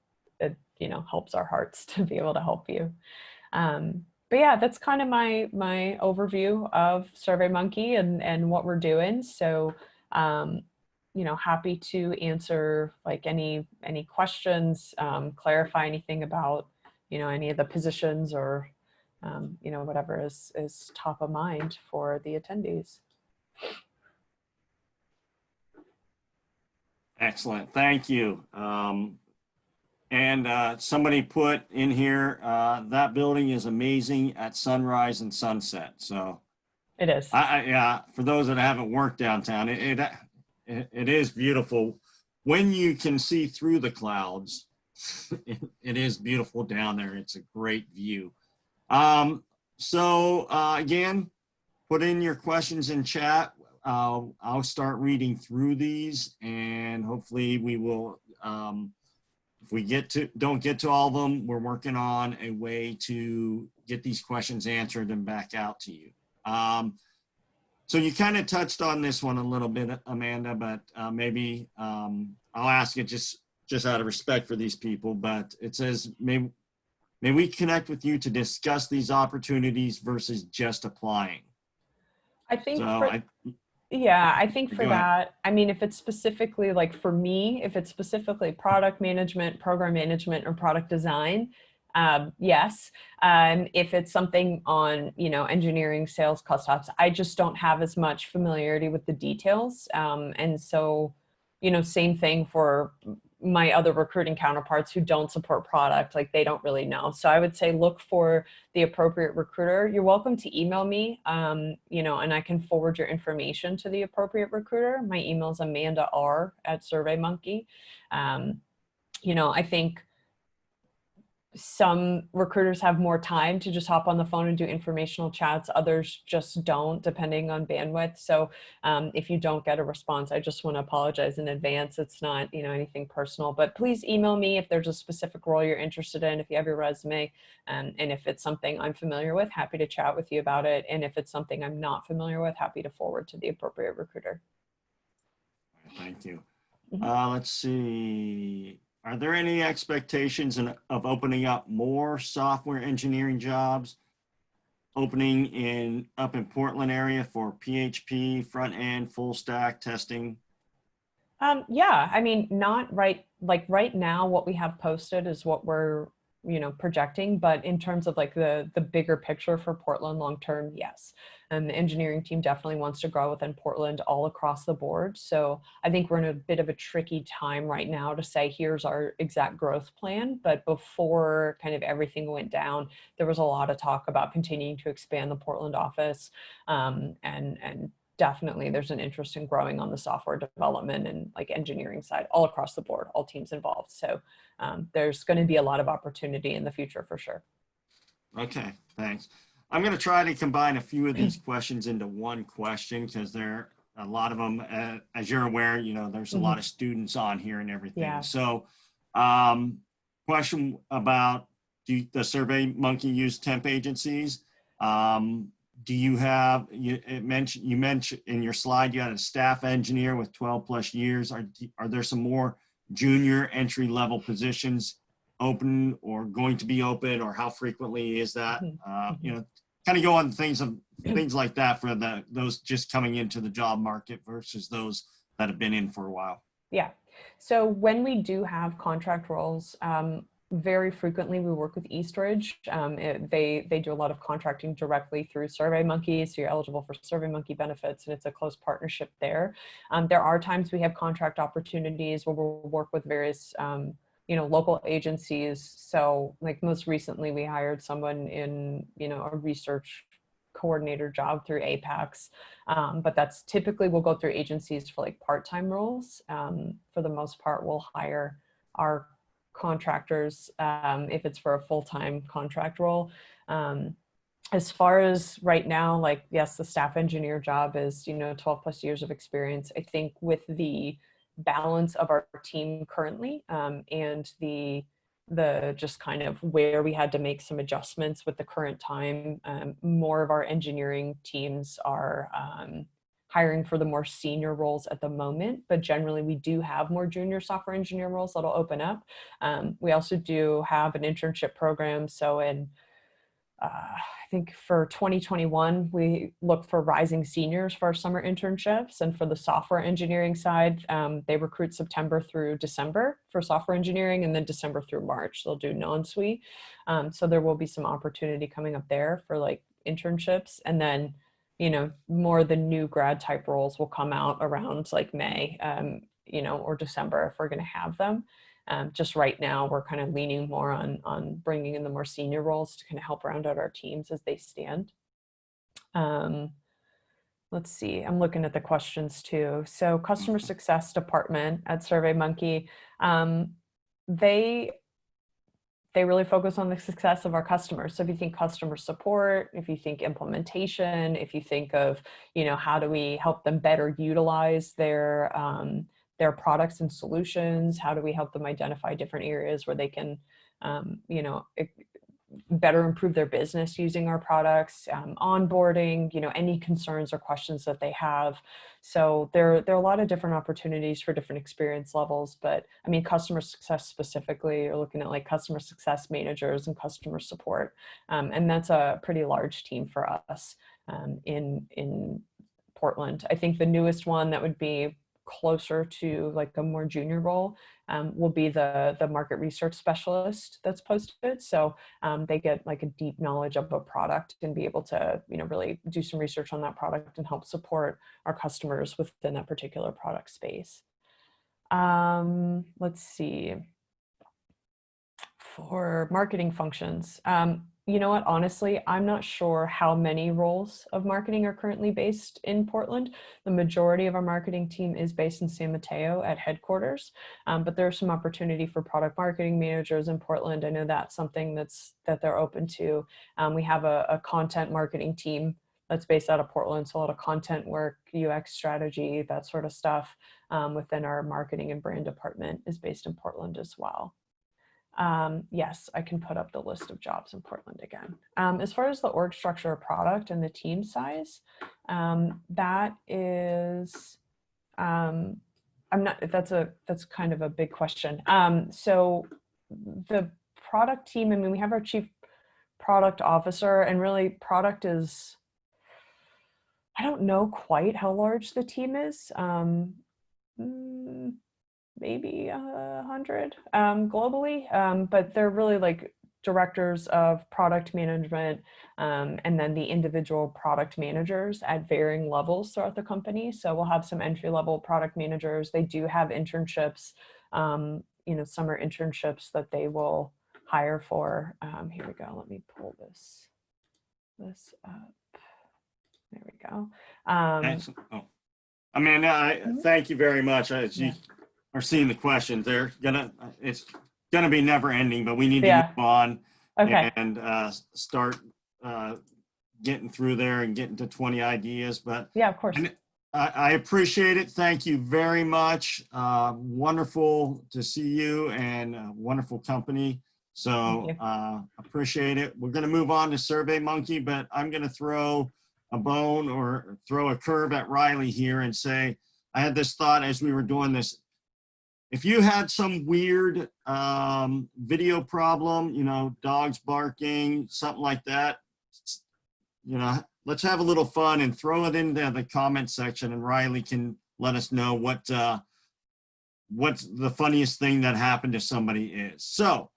helps our hearts to be able to help you. but yeah, that's kind of my overview of SurveyMonkey and what we're doing. So, happy to answer like any questions, clarify anything about, any of the positions or, whatever is top of mind for the attendees. Excellent, thank you. And somebody put in here, that building is amazing at sunrise and sunset. So it is. Yeah, for those that haven't worked downtown, it is beautiful. When you can see through the clouds, it is beautiful down there. It's a great view. Again, put in your questions in chat. I'll start reading through these, and hopefully we will, if we don't get to all of them, we're working on a way to get these questions answered and back out to you. So you kind of touched on this one a little bit, Amanda, but maybe I'll ask it just out of respect for these people, but it says, may we connect with you to discuss these opportunities versus just applying? I think so I think for that, I mean, if it's specifically like for me, if it's specifically product management, program management, or product design, yes. If it's something on, engineering, sales, cost ops, I just don't have as much familiarity with the details. And so, same thing for my other recruiting counterparts who don't support product, like they don't really know. So I would say look for the appropriate recruiter. You're welcome to email me, and I can forward your information to the appropriate recruiter. My email is amandaR@SurveyMonkey. I think some recruiters have more time to just hop on the phone and do informational chats. Others just don't, depending on bandwidth. So if you don't get a response, I just want to apologize in advance. It's not, anything personal, but please email me if there's a specific role you're interested in, if you have your resume, and if it's something I'm familiar with, happy to chat with you about it. And if it's something I'm not familiar with, happy to forward to the appropriate recruiter. Thank you. Let's see. Are there any expectations of opening up more software engineering jobs, opening up in Portland area for PHP, front end, full stack testing? Yeah, I mean, not right now, what we have posted is what we're, projecting, but in terms of like the bigger picture for Portland long-term, yes. And the engineering team definitely wants to grow within Portland all across the board. So I think we're in a bit of a tricky time right now to say, here's our exact growth plan. But before kind of everything went down, there was a lot of talk about continuing to expand the Portland office, and definitely there's an interest in growing on the software development and like engineering side all across the board, all teams involved. So there's going to be a lot of opportunity in the future for sure. Okay, thanks. I'm going to try to combine a few of these questions into one question because there are a lot of them, as you're aware, there's a lot of students on here and everything. Yeah. So question about, does SurveyMonkey use temp agencies? Do you have, you mentioned in your slide, you had a staff engineer with 12 plus years. Are there some more junior entry level positions open or going to be open, or how frequently is that? Kind of go on things like that for those just coming into the job market versus those that have been in for a while. Yeah. So when we do have contract roles, very frequently we work with Eastridge. They do a lot of contracting directly through SurveyMonkey, so you're eligible for SurveyMonkey benefits, and it's a close partnership there. There are times we have contract opportunities where we'll work with various local agencies. So like most recently we hired someone in, a research coordinator job through Apex. But that's typically we'll go through agencies for like part-time roles. For the most part, we'll hire our contractors if it's for a full-time contract role. As far as right now, like, yes, the staff engineer job is, 12 plus years of experience. I think with the balance of our team currently, and the just kind of where we had to make some adjustments with the current time, more of our engineering teams are hiring for the more senior roles at the moment, but generally we do have more junior software engineer roles that'll open up. We also do have an internship program. So in I think for 2021, we look for rising seniors for our summer internships. And for the software engineering side, they recruit September through December for software engineering, and then December through March, they'll do non-SWE. So there will be some opportunity coming up there for like internships. And then, you know, more the new grad type roles will come out around like May, you know, or December if we're going to have them. Just right now, we're kind of leaning more on bringing in the more senior roles to kind of help round out our teams as they stand. Let's see, I'm looking at the questions too. So customer success department at SurveyMonkey, they really focus on the success of our customers. So if you think customer support, if you think implementation, if you think of, you know, how do we help them better utilize their products and solutions, how do we help them identify different areas where they can, you know, better improve their business using our products, onboarding, you know, any concerns or questions that they have. So there are a lot of different opportunities for different experience levels, but I mean, customer success specifically, you're looking at like customer success managers and customer support. And that's a pretty large team for us in Portland. I think the newest one that would be closer to like a more junior role will be the market research specialist that's posted. So they get like a deep knowledge of a product and be able to, you know, really do some research on that product and help support our customers within that particular product space. Let's see. For marketing functions, you know what, honestly, I'm not sure how many roles of marketing are currently based in Portland. The majority of our marketing team is based in San Mateo at headquarters, but there's some opportunity for product marketing managers in Portland. I know that's something that they're open to. We have a content marketing team that's based out of Portland, so a lot of content work, UX strategy, that sort of stuff within our marketing and brand department is based in Portland as well. Yes, I can put up the list of jobs in Portland again. As far as the org structure of product and the team size, that is, that's kind of a big question. So the product team, I mean, we have our chief product officer, and really product is, I don't know quite how large the team is. Maybe 100 globally, but they're really like directors of product management and then the individual product managers at varying levels throughout the company. So we'll have some entry-level product managers. They do have internships, you know, summer internships that they will hire for. Here we go. Let me pull this up. There we go. Excellent. Oh. Amanda, thank you very much. As you are seeing the questions, it's gonna be never ending, but we need to move on and start getting through there and getting to 20 ideas. But yeah, of course. I appreciate it. Thank you very much. Wonderful to see you and wonderful company. So appreciate it. We're gonna move on to SurveyMonkey, but I'm gonna throw a bone or throw a curve at Riley here and say, I had this thought as we were doing this. If you had some weird video problem, you know, dogs barking, something like that, you know, let's have a little fun and throw it into the comment section, and Riley can let us know what's the funniest thing that happened to somebody is. So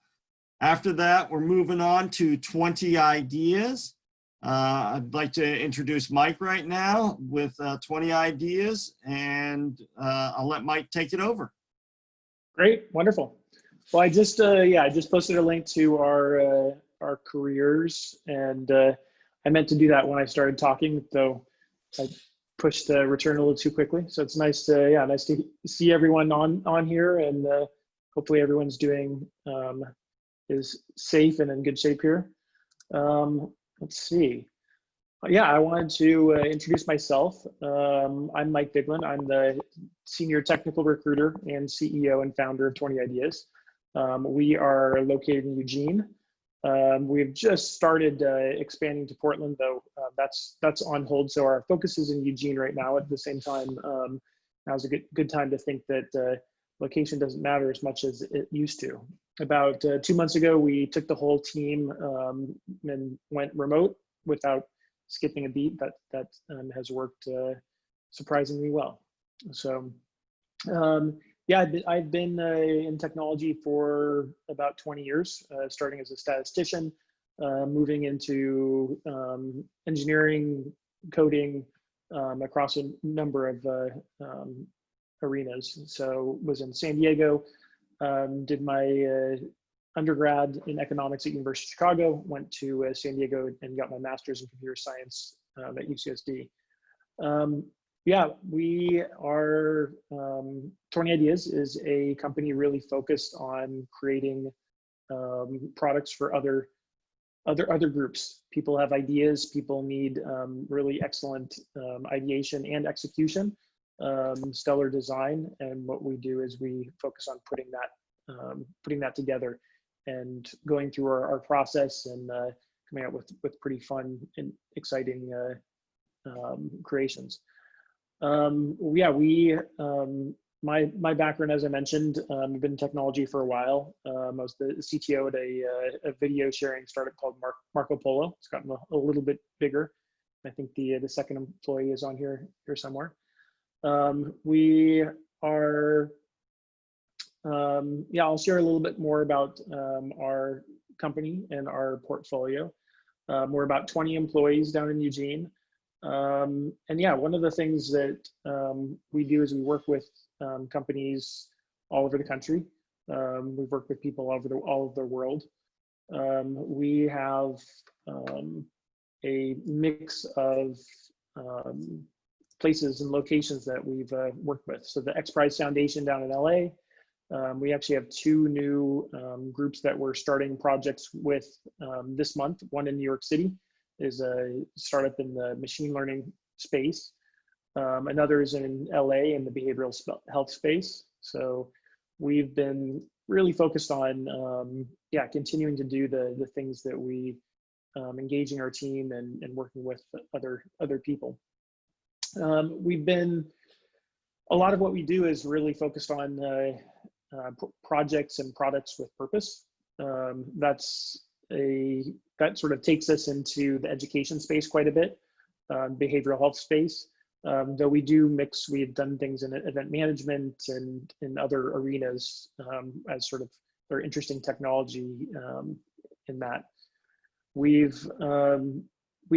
after that, we're moving on to 20 ideas. I'd like to introduce Mike right now with 20 ideas, and I'll let Mike take it over. Great, wonderful. Well, I just posted a link to our careers, and I meant to do that when I started talking, though I pushed return a little too quickly. So it's nice to see everyone on here, and hopefully everyone's is safe and in good shape here. Let's see. Yeah, I wanted to introduce myself. I'm Mike Biglan. I'm the Senior Technical Recruiter and CEO and founder of 20 Ideas. We are located in Eugene. We've just started expanding to Portland, though that's on hold. So our focus is in Eugene right now. At the same time, now's a good time to think that location doesn't matter as much as it used to. About 2 months ago, we took the whole team and went remote without skipping a beat. That has worked surprisingly well. So yeah, I've been in technology for about 20 years, starting as a statistician, moving into engineering, coding, across a number of arenas. So was in San Diego, did my undergrad in economics at University of Chicago, went to San Diego and got my master's in computer science at UCSD. Yeah, we are, 20 Ideas is a company really focused on creating products for other groups. People have ideas, people need really excellent ideation and execution, stellar design, and what we do is we focus on putting that together and going through our process and coming out with pretty fun and exciting creations. Yeah, my background, as I mentioned, I've been in technology for a while. I was the CTO at a video sharing startup called Marco Polo. It's gotten a little bit bigger. I think the second employee is on here somewhere. We are, yeah, I'll share a little bit more about our company and our portfolio. We're about 20 employees down in Eugene. And yeah, one of the things that we do is we work with companies all over the country. We've worked with people all over the world. We have a mix of places and locations that we've worked with. So the X Prize Foundation down in LA. We actually have 2 new groups that we're starting projects with this month. One in New York City is a startup in the machine learning space. Another is in LA in the behavioral health space. So we've been really focused on, yeah, continuing to do the things that we, engaging our team and working with other people. We've been, a lot of what we do is really focused on projects and products with purpose. That sort of takes us into the education space quite a bit, behavioral health space. Though we do mix, we've done things in event management and in other arenas as sort of very interesting technology in that. We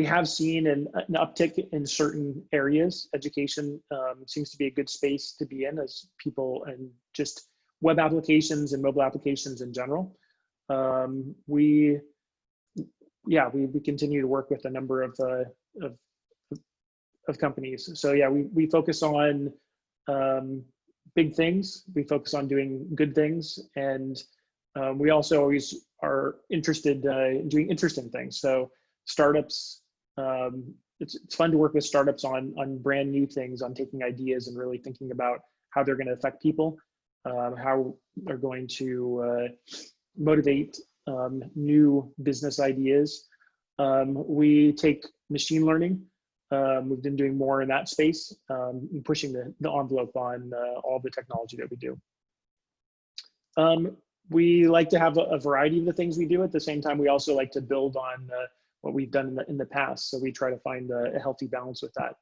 have seen an uptick in certain areas. Education seems to be a good space to be in as people, and just web applications and mobile applications in general. We continue to work with a number of companies. So yeah, we focus on big things. We focus on doing good things, and we also always are interested in doing interesting things. So startups, it's fun to work with startups on brand new things, on taking ideas and really thinking about how they're going to affect people, how they're going to motivate new business ideas. We take machine learning. We've been doing more in that space, pushing the envelope on all the technology that we do. We like to have a variety of the things we do. At the same time, we also like to build on what we've done in the past. So we try to find a healthy balance with that.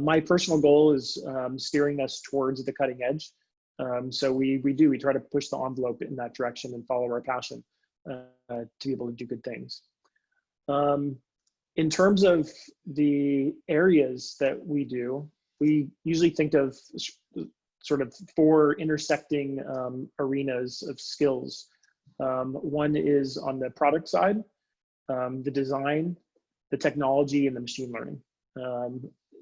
My personal goal is steering us towards the cutting edge. So we try to push the envelope in that direction and follow our passion to be able to do good things. In terms of the areas that we do, we usually think of sort of 4 intersecting arenas of skills. One is on the product side, the design, the technology, and the machine learning.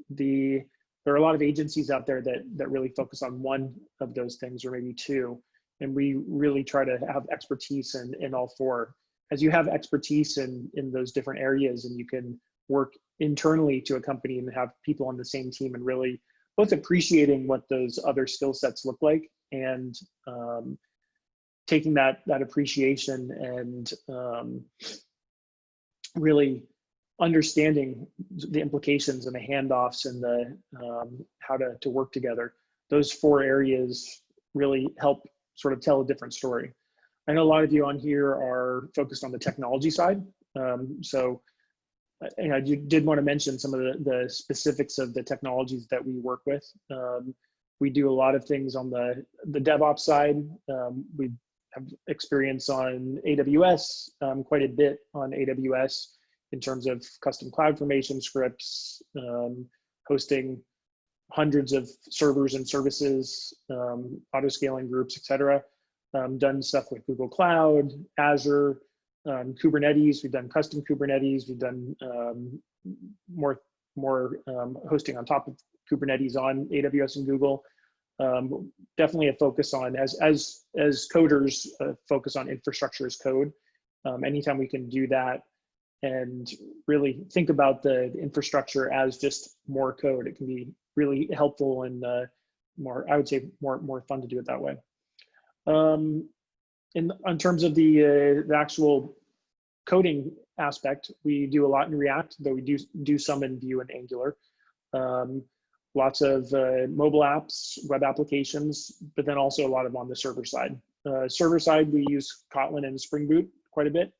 There are a lot of agencies out there that really focus on one of those things, or maybe 2, and we really try to have expertise in all 4. As you have expertise in those different areas, and you can work internally to a company and have people on the same team, and really both appreciating what those other skill sets look like, and taking that appreciation and really understanding the implications and the handoffs and the how to work together. Those 4 areas really help sort of tell a different story. I know a lot of you on here are focused on the technology side. So I did want to mention some of the specifics of the technologies that we work with. We do a lot of things on the DevOps side. We have experience on AWS, quite a bit on AWS in terms of custom cloud formation scripts, hosting hundreds of servers and services, auto-scaling groups, etc. Done stuff with Google Cloud, Azure, Kubernetes. We've done custom Kubernetes. We've done more hosting on top of Kubernetes on AWS and Google. Definitely a focus on, as coders, focus on infrastructure as code. Anytime we can do that and really think about the infrastructure as just more code, it can be really helpful and more, I would say, more fun to do it that way. In terms of the actual coding aspect, we do a lot in React, though we do some in Vue and Angular. Lots of mobile apps, web applications, but then also a lot of on the server side. Server side, we use Kotlin and Spring Boot quite a bit.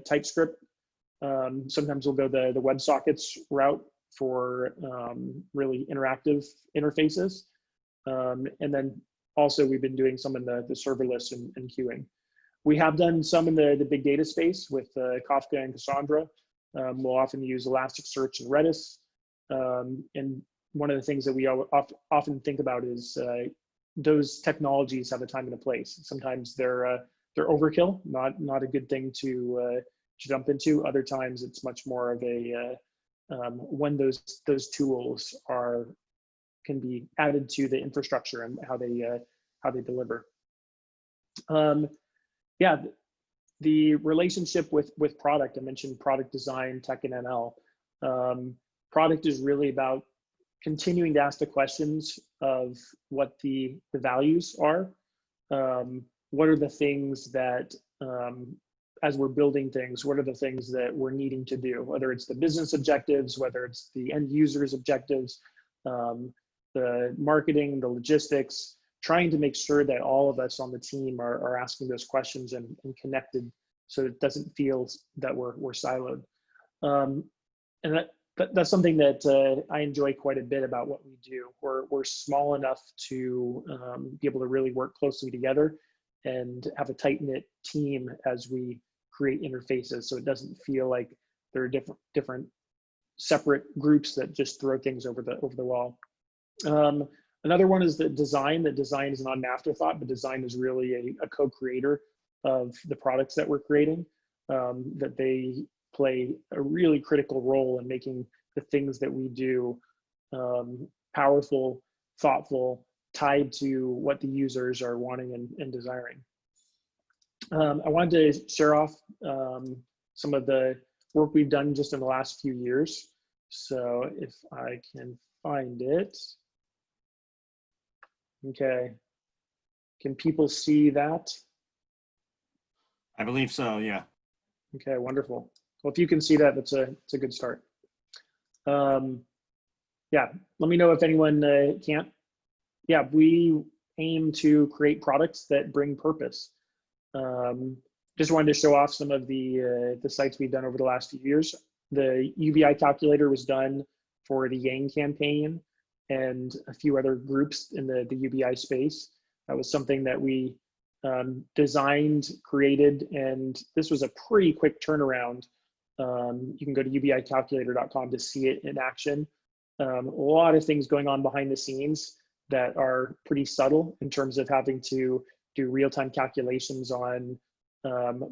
TypeScript. Sometimes we'll go the WebSockets route for really interactive interfaces. And then also we've been doing some in the serverless and queuing. We have done some in the big data space with Kafka and Cassandra. We'll often use Elasticsearch and Redis. And one of the things that we often think about is those technologies have a time and a place. Sometimes they're overkill, not a good thing to jump into. Other times it's much more of a when those tools can be added to the infrastructure and how they deliver. Yeah, the relationship with product. I mentioned product design, tech, and ML. Product is really about continuing to ask the questions of what the values are. What are the things that, as we're building things, what are the things that we're needing to do? Whether it's the business objectives, whether it's the end user's objectives, the marketing, the logistics, trying to make sure that all of us on the team are asking those questions and connected, so it doesn't feel that we're siloed. And that's something that I enjoy quite a bit about what we do. We're small enough to be able to really work closely together and have a tight-knit team as we create interfaces, so it doesn't feel like there are different separate groups that just throw things over the wall. Another one is the design. That design is not an afterthought, but design is really a co-creator of the products that we're creating, that they play a really critical role in making the things that we do powerful, thoughtful, tied to what the users are wanting and desiring. I wanted to share off some of the work we've done just in the last few years. So if I can find it. Okay, can people see that? I believe so, yeah. Okay, wonderful. Well, if you can see that, it's a good start. Yeah, let me know if anyone can't. Yeah, we aim to create products that bring purpose. Just wanted to show off some of the sites we've done over the last few years. The Ubi Calculator was done for the Yang campaign and a few other groups in the UBI space. That was something that we designed, created, and this was a pretty quick turnaround. You can go to ubicalculator.com to see it in action. A lot of things going on behind the scenes that are pretty subtle in terms of having to do real-time calculations on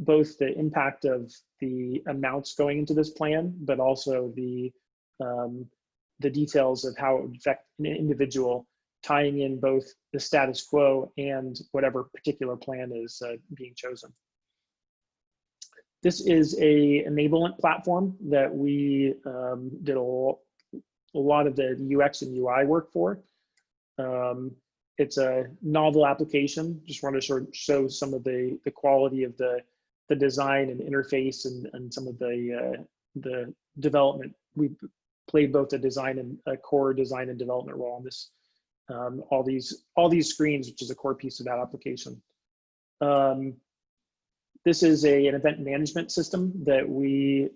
both the impact of the amounts going into this plan, but also the details of how it would affect an individual, tying in both the status quo and whatever particular plan is being chosen. This is a enablement platform that we did a lot of the UX and UI work for. It's a novel application. Just want to show some of the quality of the design and interface and some of the development. We played both a design and a core design and development role in this all these screens, which is a core piece of that application. This is an event management system that we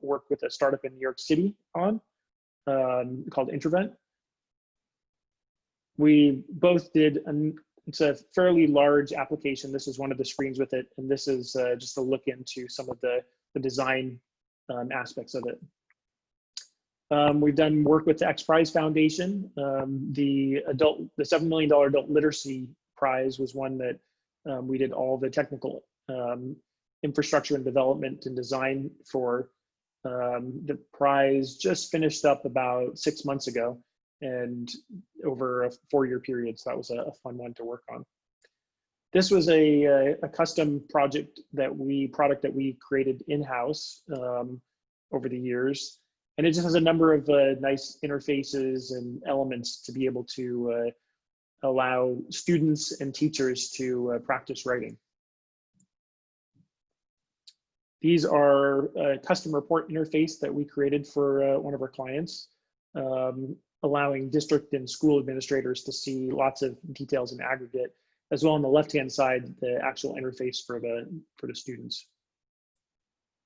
worked with a startup in New York City on, called Intervent. We both did, it's a fairly large application. This is one of the screens with it, and this is just a look into some of the design aspects of it. We've done work with the X Prize Foundation. The $7 million Adult Literacy Prize was one that we did all the technical infrastructure and development and design for. The prize just finished up about 6 months ago and over a 4-year period. So that was a fun one to work on. This was a custom product that we created in-house over the years. And it just has a number of nice interfaces and elements to be able to allow students and teachers to practice writing. These are a custom report interface that we created for one of our clients, allowing district and school administrators to see lots of details in aggregate, as well on the left-hand side, the actual interface for the students.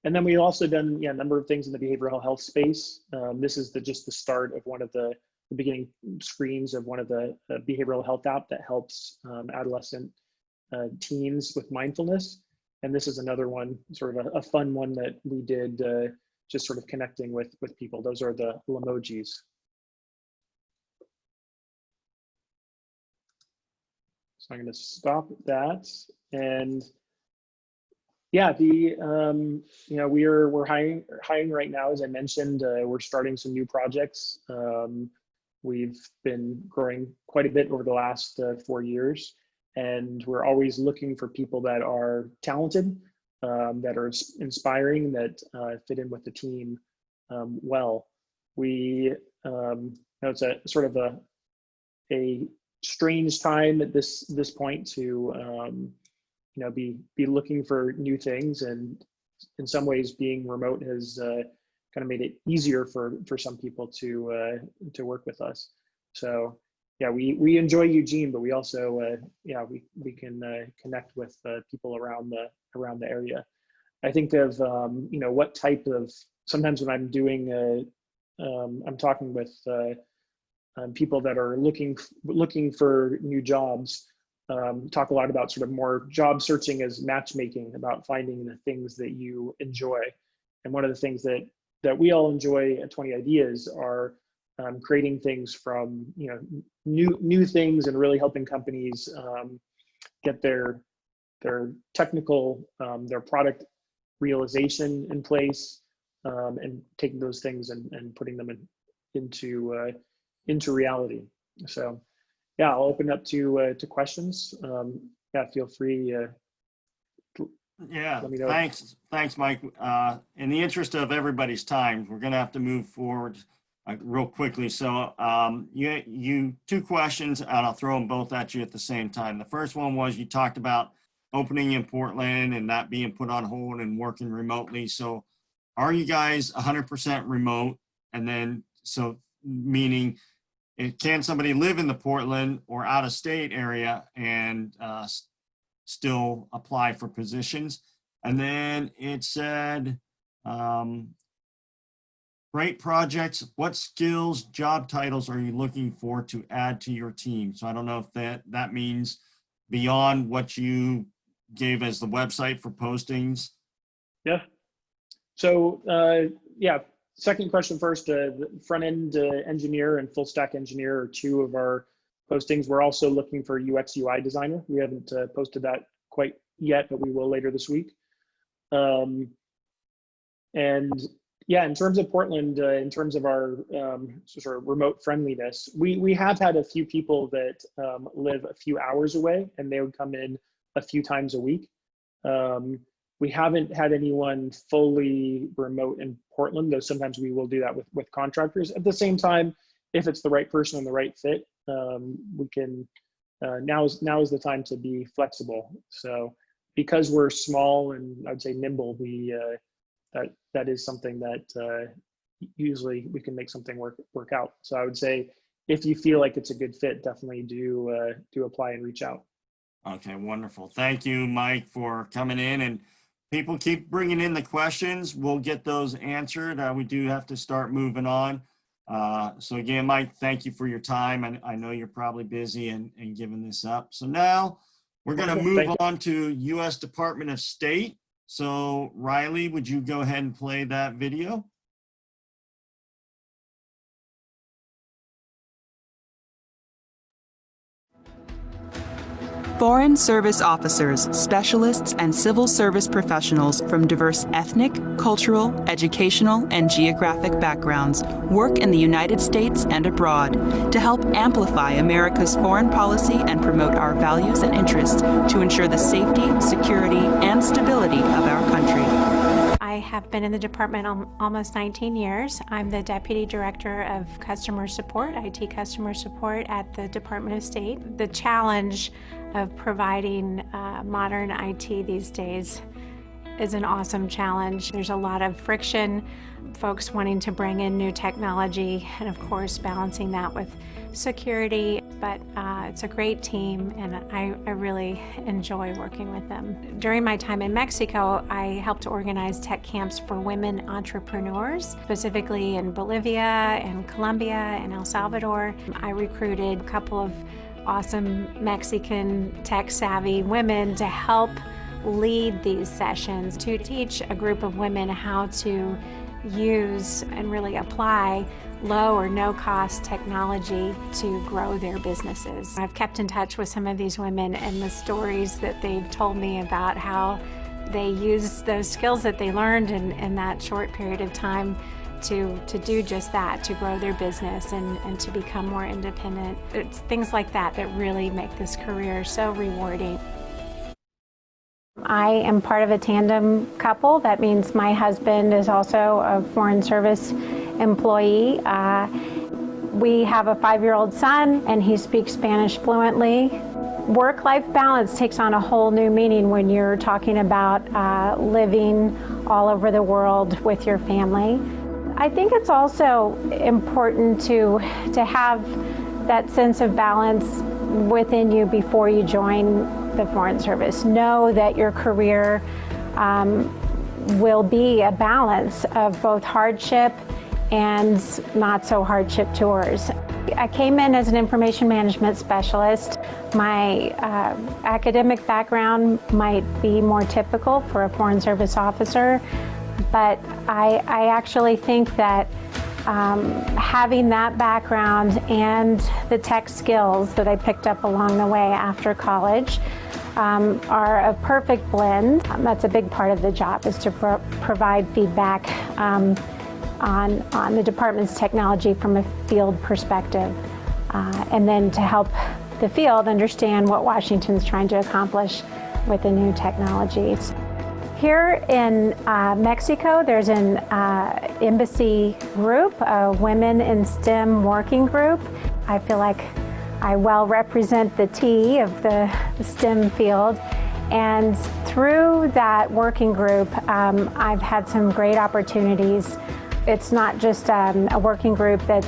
And then we also done a number of things in the behavioral health space. This is just the start of one of the beginning screens of one of the behavioral health app that helps adolescent teens with mindfulness. And this is another one, sort of a fun one that we did, just sort of connecting with people. Those are the emojis. So I'm going to stop that. And yeah, we're hiring right now. As I mentioned, we're starting some new projects. We've been growing quite a bit over the last 4 years, and we're always looking for people that are talented, that are inspiring, that fit in with the team well. We know it's a sort of a strange time at this point to be looking for new things, and in some ways being remote has kind of made it easier for some people to work with us. So yeah, we enjoy Eugene, but we also we can connect with people around the area. I think of what type of, sometimes when I'm doing I'm talking with people that are looking for new jobs. Talk a lot about sort of more job searching as matchmaking, about finding the things that you enjoy. And one of the things that we all enjoy at 20 Ideas are creating things from new things, and really helping companies get their technical their product realization in place, and taking those things and putting them into reality. So yeah, I'll open up to questions. Yeah, feel free. Yeah, Let me know. Thanks, Mike. In the interest of everybody's time, we're going to have to move forward real quickly. So you 2 questions, and I'll throw them both at you at the same time. The first one was, you talked about opening in Portland and not being put on hold and working remotely. So are you guys 100% remote? And then, so meaning, can somebody live in the Portland or out of state area and still apply for positions? And then it said, great projects. What skills, job titles are you looking for to add to your team? So I don't know if that means beyond what you gave as the website for postings. Yeah. So yeah, second question first. The front-end engineer and full-stack engineer are 2 of our postings. We're also looking for UX UI designer. We haven't posted that quite yet, but we will later this week. And yeah, in terms of Portland, in terms of our sort of remote friendliness, we have had a few people that live a few hours away, and they would come in a few times a week. We haven't had anyone fully remote in Portland, though sometimes we will do that with contractors. At the same time, if it's the right person and the right fit, we can, now is the time to be flexible. So because we're small and I'd say nimble, we that is something that usually we can make something work out. So I would say if you feel like it's a good fit, definitely do apply and reach out. Okay, wonderful. Thank you, Mike, for coming in. And people keep bringing in the questions. We'll get those answered. We do have to start moving on. So again, Mike, thank you for your time. And I know you're probably busy and giving this up. So now we're going to move on to U.S. Department of State. So Riley, would you go ahead and play that video? Foreign service officers, specialists, and civil service professionals from diverse ethnic, cultural, educational, and geographic backgrounds work in the United States and abroad to help amplify America's foreign policy and promote our values and interests to ensure the safety, security, and stability of our country. I have been in the department almost 19 years. I'm the Deputy Director of Customer Support, IT Customer Support at the Department of State. The challenge of providing modern IT these days is an awesome challenge. There's a lot of friction, folks wanting to bring in new technology, and of course balancing that with security, but it's a great team and I really enjoy working with them. During my time in Mexico, I helped organize tech camps for women entrepreneurs, specifically in Bolivia and Colombia and El Salvador. I recruited a couple of awesome Mexican tech-savvy women to help lead these sessions, to teach a group of women how to use and really apply low or no cost technology to grow their businesses. I've kept in touch with some of these women and the stories that they've told me about how they use those skills that they learned in that short period of time to do just that, to grow their business and to become more independent. It's things like that that really make this career so rewarding. I am part of a tandem couple. That means my husband is also a foreign service employee. We have a 5-year-old son and he speaks Spanish fluently. Work-life balance takes on a whole new meaning when you're talking about living all over the world with your family. I think it's also important to have that sense of balance within you before you join the Foreign Service. Know that your career will be a balance of both hardship and not so hardship tours. I came in as an information management specialist. My academic background might be more typical for a Foreign Service officer, but I actually think that having that background and the tech skills that I picked up along the way after college are a perfect blend. That's a big part of the job, is to provide feedback on the department's technology from a field perspective, and then to help the field understand what Washington's trying to accomplish with the new technologies. Here in Mexico, there's an embassy group, a Women in STEM working group. I feel like I well represent the T of the STEM field. And through that working group, I've had some great opportunities. It's not just a working group that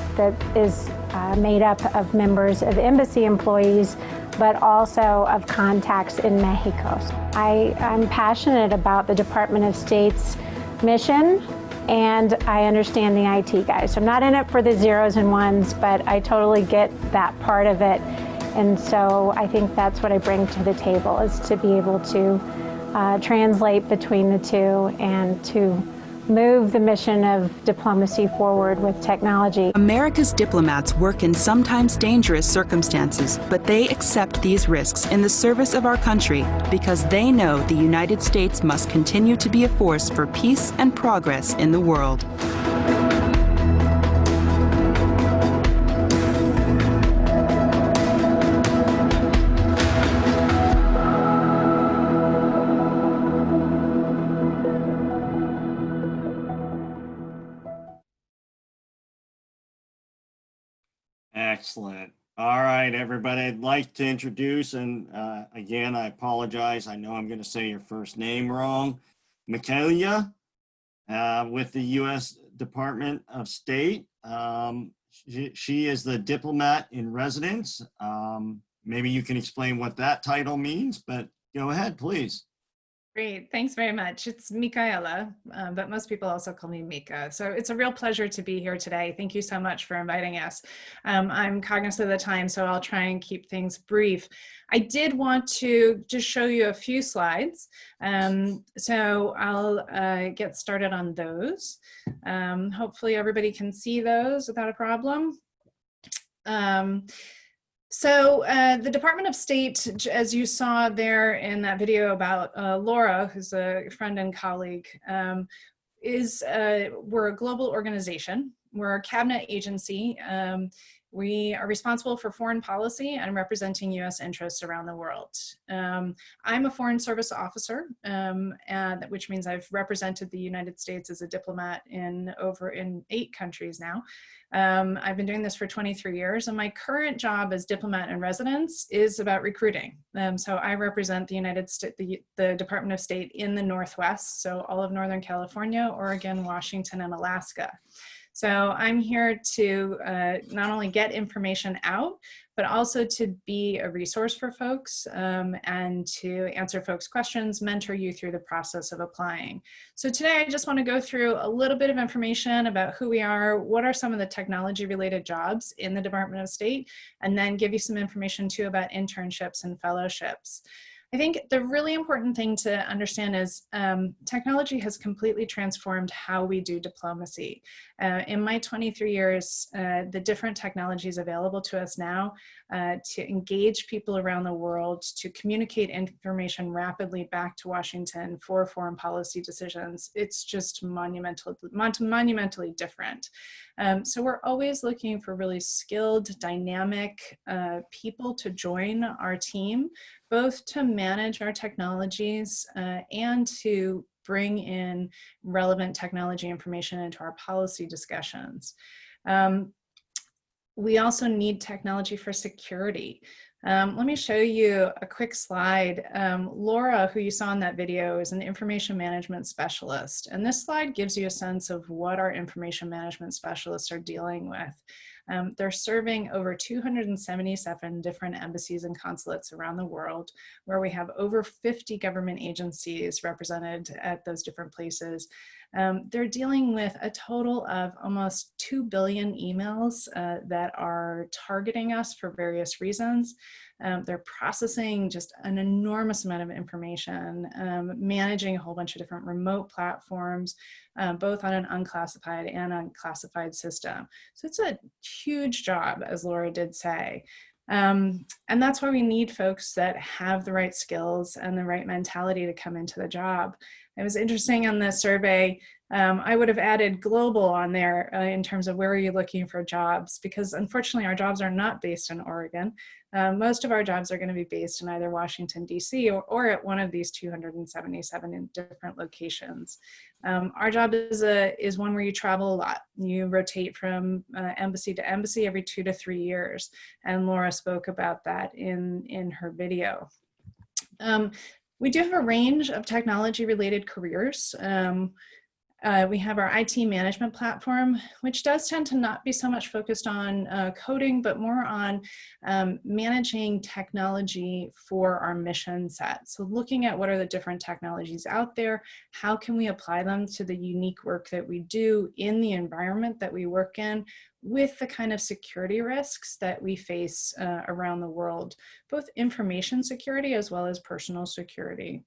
is made up of members of embassy employees, but also of contacts in Mexico. I'm passionate about the Department of State's mission, and I understand the IT guys. So I'm not in it for the zeros and ones, but I totally get that part of it. And so I think that's what I bring to the table, is to be able to translate between the two and to move the mission of diplomacy forward with technology. America's diplomats work in sometimes dangerous circumstances, but they accept these risks in the service of our country because they know the United States must continue to be a force for peace and progress in the world. Excellent. All right, everybody, I'd like to introduce, and again, I apologize. I know I'm going to say your first name wrong. Michaela with the U.S. Department of State. She is the diplomat in residence. Maybe you can explain what that title means, but go ahead, please. Great, thanks very much. It's Micaela, but most people also call me Mika. So it's a real pleasure to be here today. Thank you so much for inviting us. I'm cognizant of the time, so I'll try and keep things brief. I did want to just show you a few slides. So I'll get started on those. Hopefully everybody can see those without a problem. So the Department of State, as you saw there in that video about Laura, who's a friend and colleague, we're a global organization. We're a cabinet agency. We are responsible for foreign policy and representing U.S. interests around the world. I'm a foreign service officer, which means I've represented the United States as a diplomat in 8 countries now. I've been doing this for 23 years, and my current job as diplomat in residence is about recruiting. So I represent the United States, the Department of State in the Northwest, so all of Northern California, Oregon, Washington, and Alaska. So I'm here to not only get information out, but also to be a resource for folks and to answer folks' questions, mentor you through the process of applying. So today I just want to go through a little bit of information about who we are, what are some of the technology-related jobs in the Department of State, and then give you some information too about internships and fellowships. I think the really important thing to understand is technology has completely transformed how we do diplomacy. In my 23 years, the different technologies available to us now to engage people around the world, to communicate information rapidly back to Washington for foreign policy decisions, it's just monumentally different. So we're always looking for really skilled, dynamic people to join our team, both to manage our technologies and to bring in relevant technology information into our policy discussions. We also need technology for security. Let me show you a quick slide. Laura, who you saw in that video, is an information management specialist. And this slide gives you a sense of what our information management specialists are dealing with. They're serving over 277 different embassies and consulates around the world, where we have over 50 government agencies represented at those different places. They're dealing with a total of almost 2 billion emails that are targeting us for various reasons. They're processing just an enormous amount of information, managing a whole bunch of different remote platforms, both on an unclassified and unclassified system. So it's a huge job, as Laura did say. And that's why we need folks that have the right skills and the right mentality to come into the job. It was interesting on the survey, I would have added global on there in terms of where are you looking for jobs, because unfortunately our jobs are not based in Oregon. Most of our jobs are going to be based in either Washington, D.C. or at one of these 277 in different locations. Our job is one where you travel a lot. You rotate from embassy to embassy every 2 to 3 years. And Laura spoke about that in her video. We do have a range of technology-related careers. We have our IT management platform, which does tend to not be so much focused on coding, but more on managing technology for our mission set. So looking at what are the different technologies out there, how can we apply them to the unique work that we do in the environment that we work in, with the kind of security risks that we face around the world, both information security as well as personal security.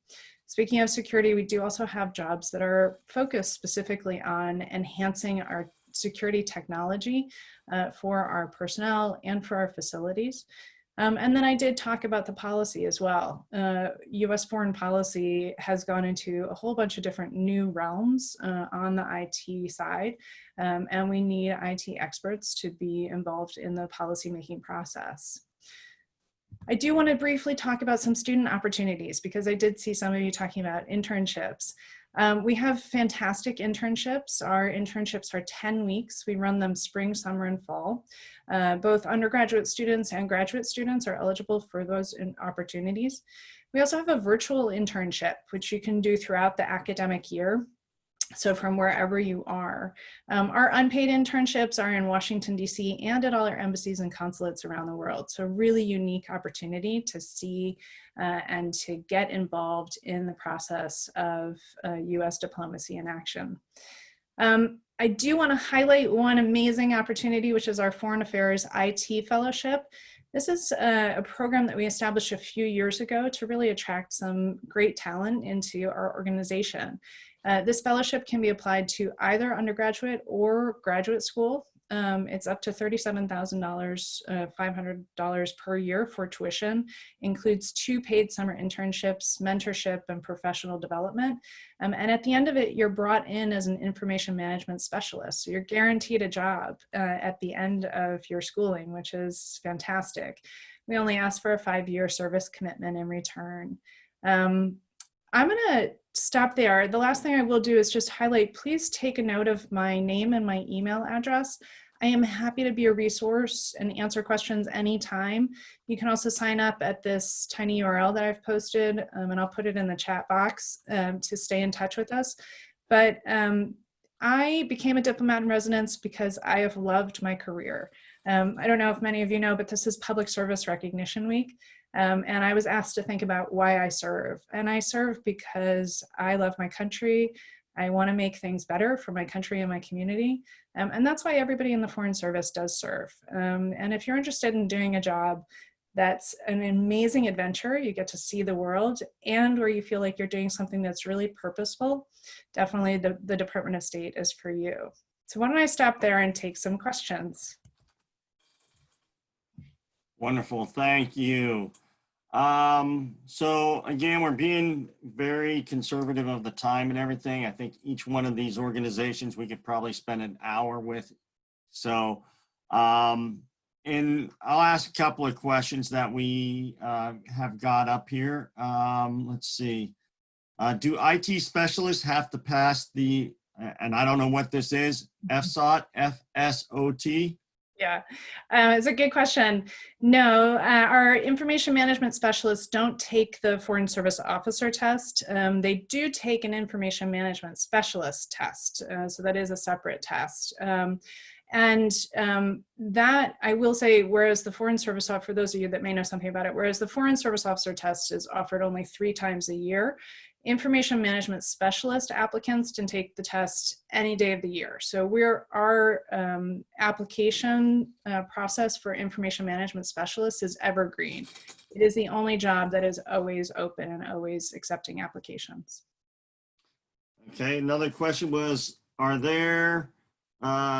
Speaking of security, we do also have jobs that are focused specifically on enhancing our security technology for our personnel and for our facilities. And then I did talk about the policy as well. US foreign policy has gone into a whole bunch of different new realms on the IT side, and we need IT experts to be involved in the policymaking process. I do want to briefly talk about some student opportunities, because I did see some of you talking about internships. We have fantastic internships. Our internships are 10 weeks. We run them spring, summer, and fall. Both undergraduate students and graduate students are eligible for those opportunities. We also have a virtual internship, which you can do throughout the academic year. So from wherever you are. Our unpaid internships are in Washington, D.C. and at all our embassies and consulates around the world. So really unique opportunity to see and to get involved in the process of U.S. diplomacy in action. I do want to highlight one amazing opportunity, which is our Foreign Affairs IT Fellowship. This is a program that we established a few years ago to really attract some great talent into our organization. This fellowship can be applied to either undergraduate or graduate school. It's up to $37,000, $500 per year for tuition, includes 2 paid summer internships, mentorship, and professional development. And at the end of it, you're brought in as an information management specialist. So you're guaranteed a job at the end of your schooling, which is fantastic. We only ask for a 5-year service commitment in return. I'm gonna stop there. The last thing I will do is just highlight, please take a note of my name and my email address. I am happy to be a resource and answer questions anytime. You can also sign up at this tiny URL that I've posted, and I'll put it in the chat box to stay in touch with us. But I became a diplomat in residence because I have loved my career. I don't know if many of you know, but this is Public Service Recognition Week. And I was asked to think about why I serve. And I serve because I love my country. I want to make things better for my country and my community. And that's why everybody in the Foreign Service does serve. And if you're interested in doing a job that's an amazing adventure, you get to see the world, and where you feel like you're doing something that's really purposeful, definitely the Department of State is for you. So why don't I stop there and take some questions? Wonderful, thank you. So again, we're being very conservative of the time and everything. I think each one of these organizations we could probably spend an hour with. So, and I'll ask a couple of questions that we have got up here. Let's see. Do IT specialists have to pass the, and I don't know what this is, FSOT, F-S-O-T? Yeah, it's a good question. No, our information management specialists don't take the Foreign Service Officer test. They do take an information management specialist test. So that is a separate test. That, I will say, whereas the Foreign Service Officer, for those of you that may know something about it, whereas the Foreign Service Officer test is offered only 3 times a year, information management specialist applicants can take the test any day of the year. So our application process for information management specialists is evergreen. It is the only job that is always open and always accepting applications. Okay, another question was, are there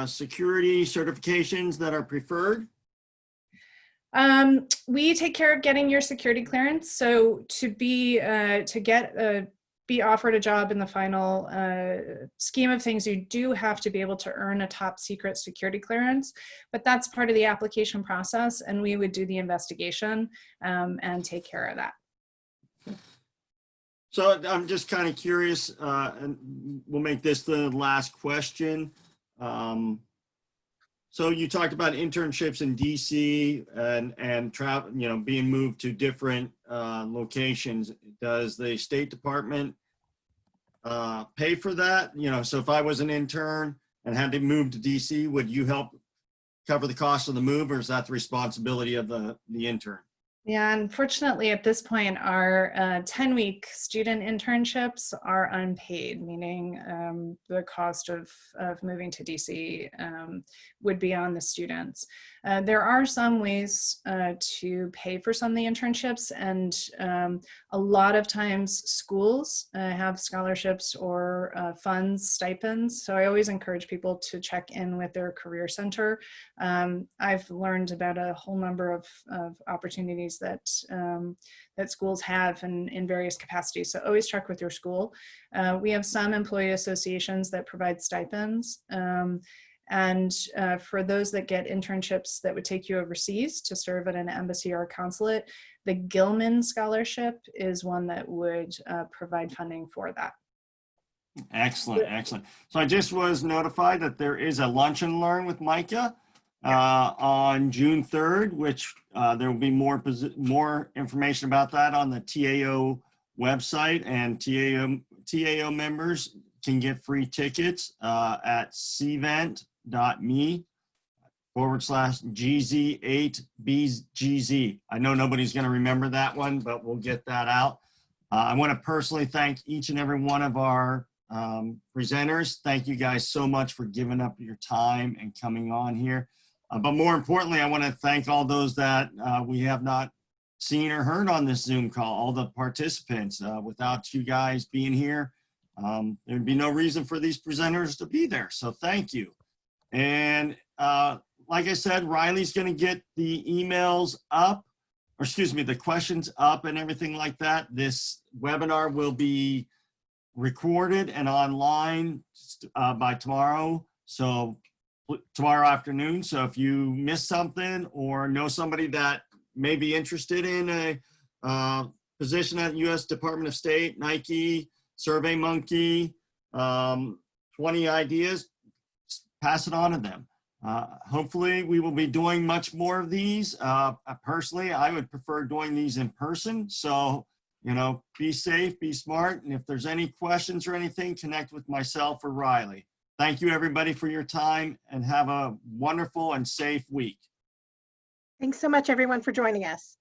security certifications that are preferred? We take care of getting your security clearance. So to be offered a job in the final scheme of things, you do have to be able to earn a top secret security clearance, but that's part of the application process, and we would do the investigation and take care of that. So I'm just kind of curious, and we'll make this the last question. So you talked about internships in DC and travel, you know, being moved to different locations. Does the State Department pay for that? You know, so if I was an intern and had to move to DC, would you help cover the cost of the move, or is that the responsibility of the intern? Yeah, unfortunately, at this point, our 10-week student internships are unpaid, meaning the cost of moving to DC would be on the students. There are some ways to pay for some of the internships, and a lot of times schools have scholarships or funds, stipends. So I always encourage people to check in with their career center. I've learned about a whole number of opportunities that that schools have in various capacities. So always check with your school. We have some employee associations that provide stipends. And for those that get internships that would take you overseas to serve at an embassy or a consulate, the Gilman Scholarship is one that would provide funding for that. Excellent, excellent. So I just was notified that there is a Lunch and Learn with Micah on June 3rd, which there will be more information about that on the TAO website, and TAO members, can get free tickets at cvent.me/GZ8BGZ. I know nobody's going to remember that one, but we'll get that out. I want to personally thank each and every one of our presenters. Thank you guys so much for giving up your time and coming on here. But more importantly, I want to thank all those that we have not seen or heard on this Zoom call, all the participants. Without you guys being here, there'd be no reason for these presenters to be there. So thank you. And like I said, Riley's going to get the emails up, or excuse me, the questions up and everything like that. This webinar will be recorded and online by tomorrow. So tomorrow afternoon. So if you missed something or know somebody that may be interested in a position at U.S. Department of State, Nike, SurveyMonkey, 20 ideas, pass it on to them. Hopefully we will be doing much more of these. Personally, I would prefer doing these in person. So, you know, be safe, be smart. And if there's any questions or anything, connect with myself or Riley. Thank you everybody for your time and have a wonderful and safe week. Thanks so much everyone for joining us.